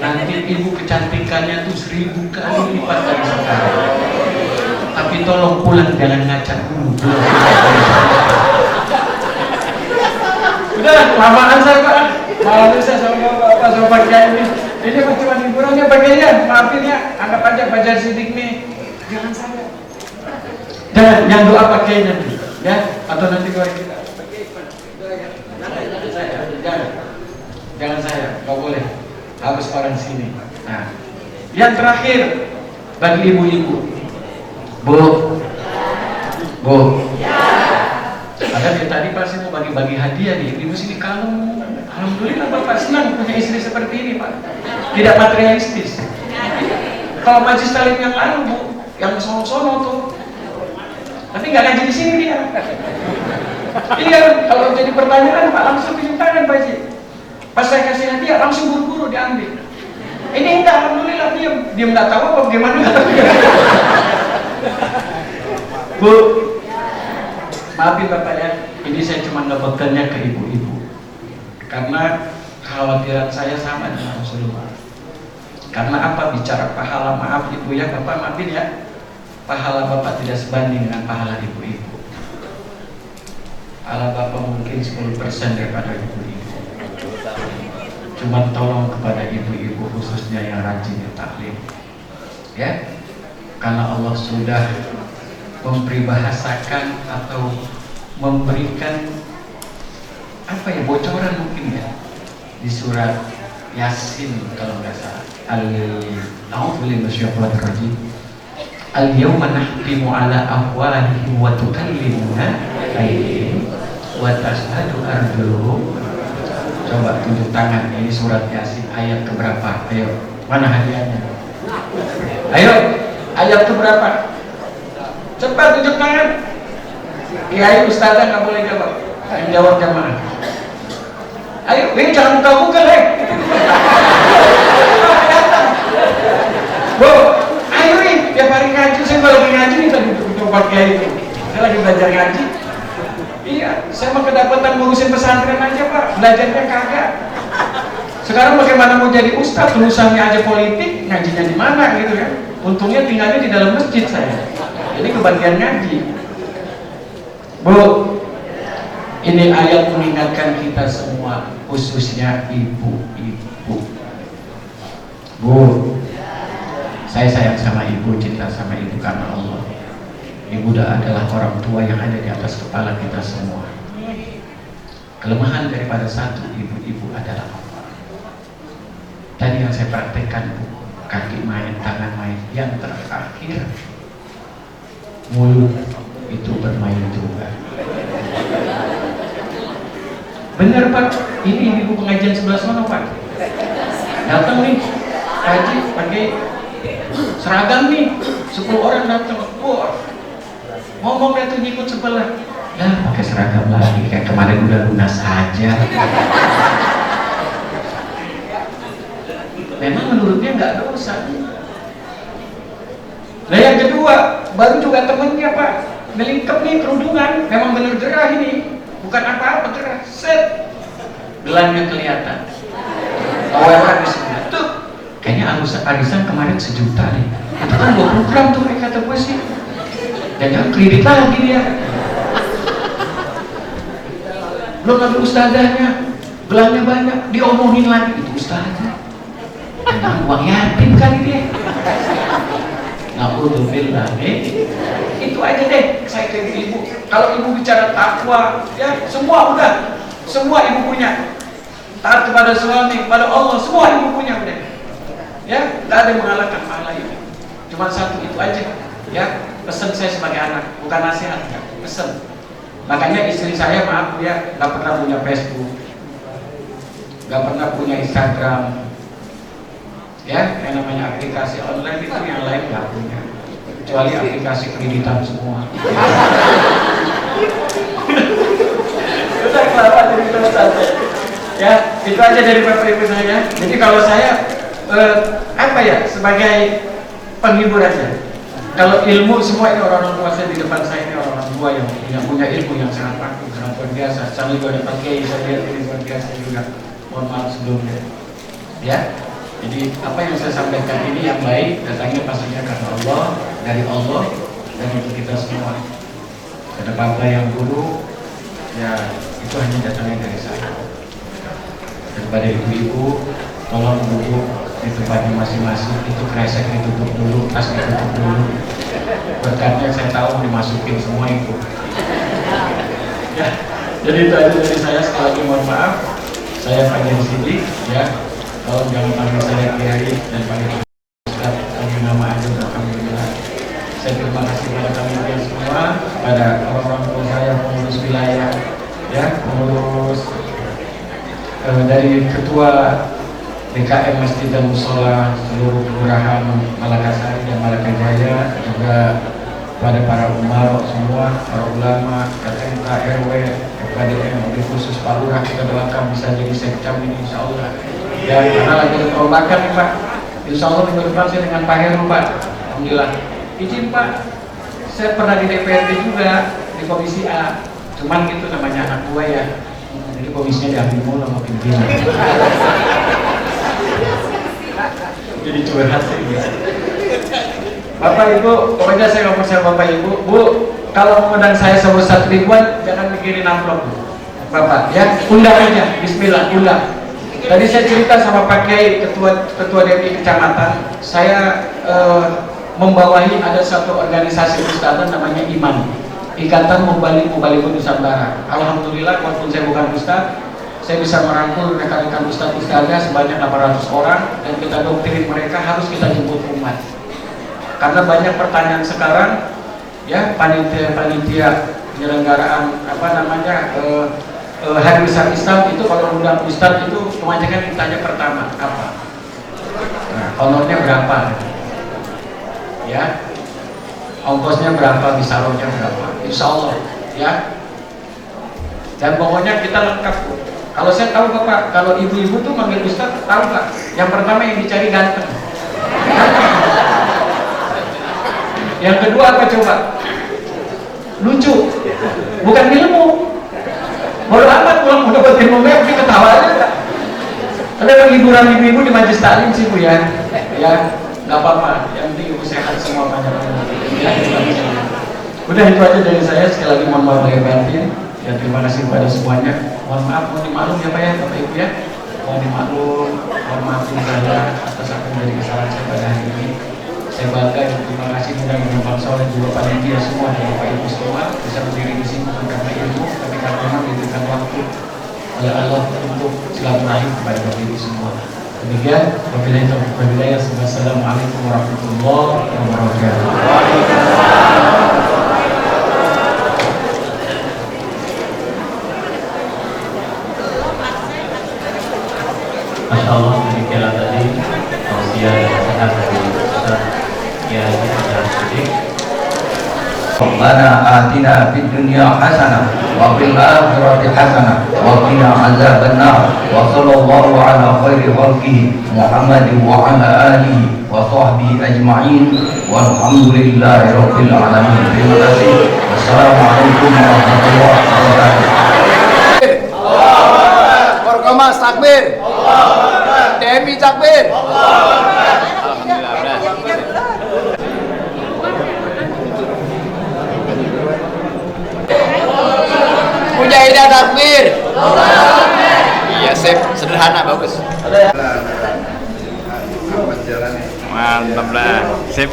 nanti ibu kecantikannya tuh 1000 kali lipat dari sekarang. Tapi tolong pulang jangan ngaca dulu. Udah, lamaan saya Pak. Malam saya sama bapak sama Pak Kiai ini. Ini cuma hiburannya bagian, maafin ya, anggap aja Fajar Sidik nih. Jangan saya. Jangan, yang doa Pak Kiai nanti, ya, atau nanti kalau kita. Jangan saya, nggak boleh. Harus orang sini. Nah, yang terakhir bagi ibu-ibu, Bu, ada dari tadi pasti mau bagi-bagi hadiah nih, ibu sini kalem. Alhamdulillah Bapak senang punya istri seperti ini Pak. Tidak materialistis. Kalau majlis talim yang lalu Bu, yang sono-sono tuh, tapi nggak ngaji di sini dia. Iya, kalau jadi pertanyaan Pak langsung tunjuk tangan Pak Haji. Pas saya kasih hadiah langsung buru-buru diambil. Ini enggak, alhamdulillah diam nggak tahu apa gimana. Bu, maafin Bapak ya, ini saya cuma ngebekalnya ke ibu-ibu. Karena kekhawatiran saya sama dengan Rasulullah. Karena apa? Bicara pahala, maaf ibu ya, Bapak maafin ya, pahala Bapak tidak sebanding dengan pahala ibu-ibu. Pahala Bapak mungkin 10% daripada ibu-ibu. Cuma tolong kepada ibu-ibu khususnya yang rajin taklim, ya, karena Allah sudah memperbahasakan atau memberikan apa ya, bocoran mungkin ya di surat Yasin kalau nggak salah. Al-yawma nahtimu ala afwahihim wa tukallimuna aydihim wa tashhadu arjuluhum. Coba tunjuk tangan, ini surat Yasin ayat keberapa? Ayo, mana hadiahnya? Ayo, ayat keberapa? Cepat tunjuk tangan. Kiai ustazah nggak boleh jawab, yang jawab jamaah. Ayo, ini jangan buka-buka deh. Bu, ayo nih, tiap hari ngaji. Saya lagi ngaji nih tadi tempat Kiai itu. Saya lagi belajar ngaji. Iya, saya mah kedapatan ngurusin pesantren aja Pak, belajarnya kagak. Sekarang bagaimana mau jadi ustadz, lulusannya aja politik, ngajinya di mana gitu kan? Untungnya tinggalnya di dalam masjid saya, jadi kebagian ngaji. Bu, ini ayat mengingatkan kita semua, khususnya ibu-ibu. Bu, saya sayang sama ibu, cinta sama ibu karena Allah. Ibu adalah orang tua yang ada di atas kepala kita semua. Kelemahan daripada satu ibu-ibu adalah apa? Tadi yang saya praktekkan Bu, kaki main, tangan main. Yang terakhir, mulut itu bermain juga. Benar Pak, ini ibu pengajian sebelah sana Pak. Datang nih, haji pakai seragam nih, 10 orang datang. Wah, ngomong dia tuh ngikut sebelah. Ya pakai seragam lagi, kayak kemarin udah lunas aja. Memang menurutnya nggak dosa. Nah yang kedua, baru juga temennya Pak, ngelingkep nih kerudungan, memang bener gerah ini, bukan apa-apa gerah. Set, gelangnya kelihatan. Awalnya disebut tuh, kayaknya arisan kemarin 1 juta nih. Itu kan 20 gram tuh, kata gue sih. Dan jangan kredit lagi dia. belum lagi ustazahnya, belanja banyak, diomongin lagi itu ustazah. Nah, uang yatim kali dia. Na'udzubillah, itu aja deh saya ke ibu. Kalau ibu bicara takwa, ya semua udah, semua ibu punya. Taat kepada suami, kepada Allah, semua ibu punya udah. Ya, tidak ada yang mengalahkan pahala ini. Cuma satu itu aja. Ya, pesan saya sebagai anak, bukan nasihat, ya, pesan. Makanya istri saya, maaf ya, nggak pernah punya Facebook, nggak pernah punya Instagram. Ya, yang namanya aplikasi online itu yang lain nggak punya, kecuali aplikasi kreditan semua. Udah kelapa jadi saja. Ya, itu aja dari bapak ibu saya. Jadi kalau saya apa ya, sebagai penghibur aja. Kalau ilmu semua ini orang tua saya di depan saya ini orang tua yang punya ilmu yang sangat bagus, sangat luar biasa. Saya juga ada pakai, saya lihat ini luar biasa juga. Mohon maaf sebelumnya. Ya. Jadi apa yang saya sampaikan ini yang baik datangnya pastinya karena Allah, dari Allah dan untuk kita semua. Ada bapak yang buruk, ya itu hanya datangnya dari saya. Daripada ibu-ibu, tolong duduk di tempatnya masing-masing. Itu kresek ditutup dulu, tas ditutup dulu. Berkatnya saya tahu dimasukin semua itu. Ya, jadi itu aja dari saya. Sekali lagi mohon maaf, saya panggil di sini, ya. Kalau jangan panggil saya Kiai dan panggil Ustaz, panggil nama aja, alhamdulillah. Saya terima kasih kepada kalian semua, pada orang-orang tua saya, pengurus wilayah, ya, pengurus dari ketua DKM Masjid dan Musola seluruh kelurahan Malakasari dan Malakajaya, juga pada para umar semua, para ulama, RMK, RW, FKDM, lebih khusus Pak Lurah, kita doakan bisa jadi sekcam ini insya Allah. Ya, karena lagi ada perombakan nih Pak. Insya Allah minggu depan saya dengan Pak Heru Pak. Alhamdulillah. Izin Pak, saya pernah di DPRD juga, di Komisi A. Cuman gitu namanya anak tua ya. Jadi komisinya diambil mulu sama pimpinan. Jadi curhat sih gitu. Bapak Ibu, pokoknya saya ngomong sama Bapak Ibu, Bu, kalau mengundang saya sama 1 ribuan, jangan mikirin amplop Bapak, ya, undang aja, Bismillah, undang. Tadi saya cerita sama Pak Kiai, ketua DPI kecamatan, saya membawahi ada satu organisasi ustadzah namanya IMAN, Ikatan Mubaligh Nusantara. Alhamdulillah, walaupun saya bukan ustadz, saya bisa merangkul rekan-rekan ustadzah sebanyak 800 orang dan kita doktrin mereka harus kita jemput umat. Karena banyak pertanyaan sekarang, ya, panitia penyelenggaraan apa namanya hari besar Islam itu kalau undang ustadz itu kebanyakan ditanya pertama apa? Nah, honornya berapa? Ya, ongkosnya berapa? Bisaronya berapa? Insya Allah, ya. Dan pokoknya kita lengkap. Kalau saya tahu Bapak, kalau ibu-ibu tuh manggil ustadz, tahu Pak? Yang pertama yang dicari ganteng. Yang kedua apa coba? Lucu, bukan ilmu. Bodoh amat pulang udah buat ilmu tapi ketawa aja. Tapi ada hiburan ibu-ibu di majelis taklim sih Bu ya. Ya, nggak apa-apa. Yang penting ibu sehat semua banyak. Ya, udah itu aja dari saya. Sekali lagi mohon maaf lahir batin. Ya, terima kasih kepada semuanya. Mohon maaf, mohon dimaklum ya Pak ya, Bapak Ibu ya. Mohon dimaklum, mohon maaf saya atas apa yang menjadi kesalahan saya pada hari ini. Saya bangga dan terima kasih mudah-mudahan Bang Soleh juga panitia semua dan Bapak Ibu semua bisa berdiri di sini bukan karena ilmu, tapi karena memang diberikan waktu oleh Allah untuk silaturahim kepada Bapak Ibu semua. Demikian, wabillahi taufiq wal hidayah. Wassalamualaikum warahmatullahi wabarakatuh. Masya Allah, demikianlah tadi tausiah dan nasihat dari Ustaz Kiai Haji Siddiq. Rabbana atina fid dunya hasanah wa fil akhirati hasanah wa qina azabannar wa sallallahu ala khairi khalqihi Muhammadin wa ala alihi wa sahbihi ajma'in walhamdulillahi rabbil alamin. Terima kasih. Wassalamualaikum warahmatullahi wabarakatuh. Korkomas takbir, DMI takbir. Mujahidah takbir. Iya, sip. Sederhana, bagus. Mantap lah. Sip.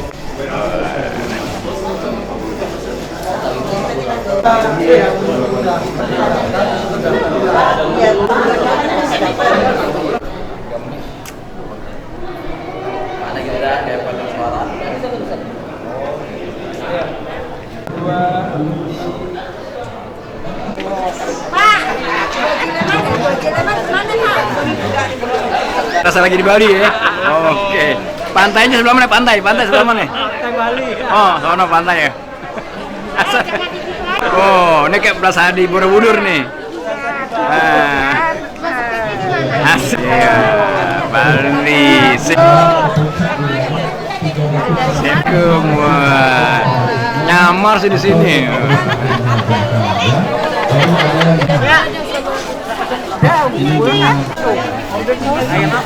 Rasa lagi di Bali ya? Oke. Pantainya sebelah mana? Pantai sebelah mana? Pantai Bali. Oh, sono pantai ya. Oh, ini kayak berasa di Borobudur nih. Asik ya, Bali. Assalamualaikum. Wah, nyamar sih di sini.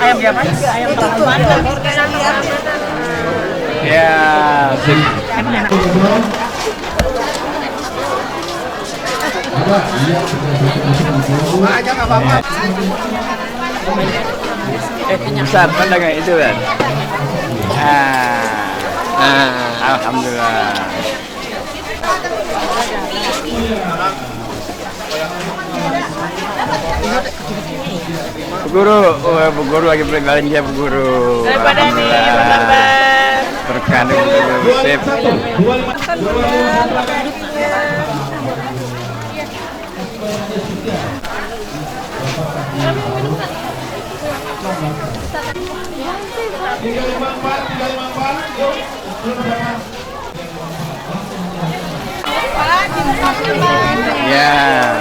Ayam dia apa? Ayam ya, sip. Besar pandangnya itu kan? Alhamdulillah. Bu Guru lagi belanja Bu Guru. Alhamdulillah. Terkandung Bu Sip. Ya.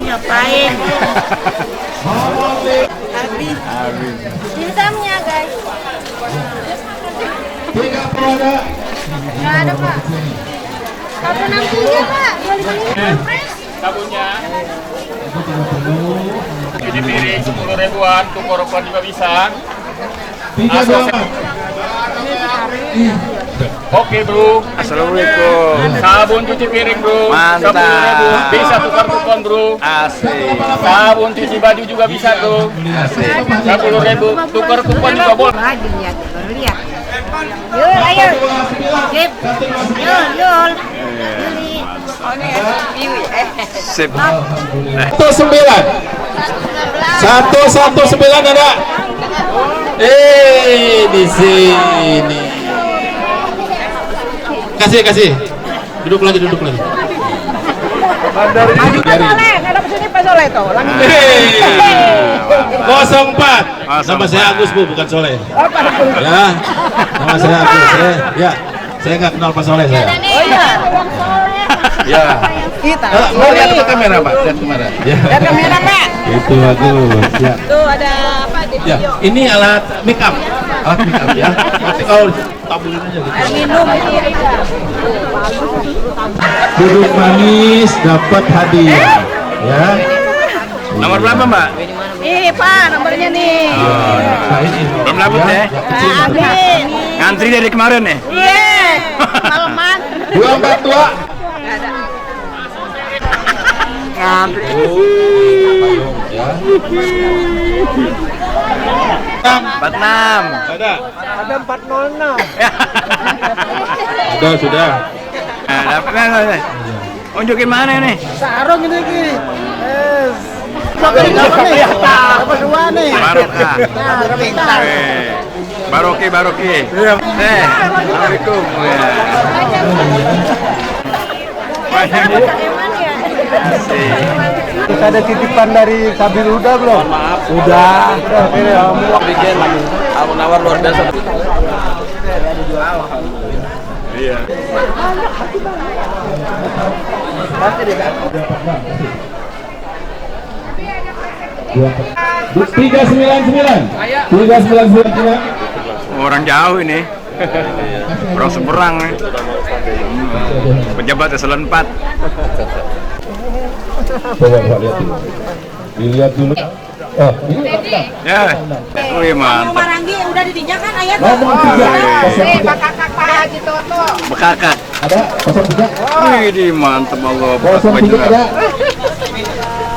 Ngapain? Habis. Dimsumnya guys. Nggak ada Pak. Sabun 60 Pak. 25.000. Sabunnya. Ini piring 10 ribuan, tukar rokok juga bisa. Oke bro. Assalamualaikum. Sabun cuci piring bro. Mantap. 10.000 bisa tukar kupon bro. Asik. Sabun cuci baju juga bisa bro. Asik. 10.000 tukar kupon juga boleh. Lihat, baru lihat. Yul, ayo. Sip. Yul. Sip. 119 ada. Di sini. Kasih. Duduk lagi. Maju Pak Soleh, ngadep sini Pak Soleh tuh. 04. Nama saya Agus Bu, bukan Soleh. Ya. Nama saya Agus ya. Saya nggak kenal Pak Soleh saya. Oh iya. Ya. Kita. Mau lihat ke kamera Pak? Lihat kamera. Ya. Lihat kamera Pak. Itu bagus. Ya. Tuh ada apa di Ya. video? Ini alat make up. Ya. Nanti kalau tabulin aja gitu. Air minum ini. Duduk manis dapat hadiah. Ya. Nomor berapa Mbak? Ih Pak, nomornya nih. Belum dapet ya? Amin. Ngantri dari kemarin ya? Iya. Malaman. 242. Ngantri. Ya. 46. Ada. Ada 406. Sudah. Nah, dapet. Unjukin mana nih? Sarung ini Ki. Dapat 2 nih. Barokah. Baroki. Assalamualaikum. Kita ada titipan dari Sabil Huda belum? Maaf. Udah. Ini kamu Bikin nawar luar biasa. Iya. 399. Orang jauh ini. Orang seberang nih. Pejabat eselon 4. Coba lihat dulu. Dilihat dulu. Oh, ini Ya. Wih, mantap. Maranggi udah ditinjak kan ayat? Ngomong 3. Pak kakak Pak gitu tuh. Bekakak. Ada 03. Wih, mantap Allah. 03 ada.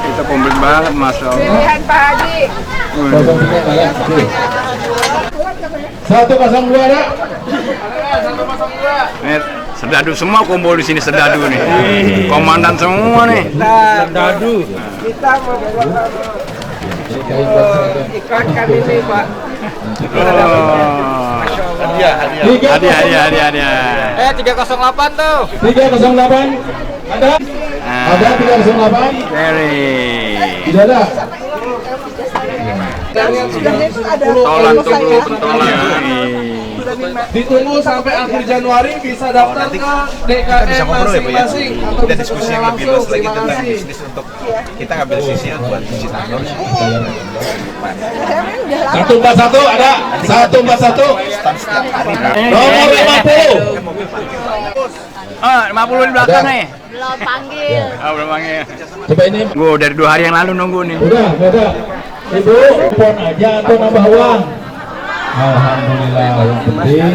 Kita komplit banget, Masya Allah. Pilihan Pak Haji. 03 ya. Oke. 102 ada. Serdadu semua kumpul di sini, serdadu nih. Komandan semua nih. Serdadu. Kita mau ikut kami nih Pak. Hadiah. 308 tuh. 308 ada. Ada 308. Tidak ada. Pentolan tuh bro, pentolan. Ditunggu sampai akhir Januari bisa daftar ke DKM masing-masing atau kita diskusi yang lebih luas lagi tentang bisnis untuk kita ngambil sisinya buat cuci tangan. 141 ada. 141. Nomor 50. 50 di belakang nih. Belum panggil. Belum panggil. Coba ini. Gue dari 2 hari yang lalu nunggu nih. Udah. Ibu, pon aja atau nambah uang? Alhamdulillah, yang penting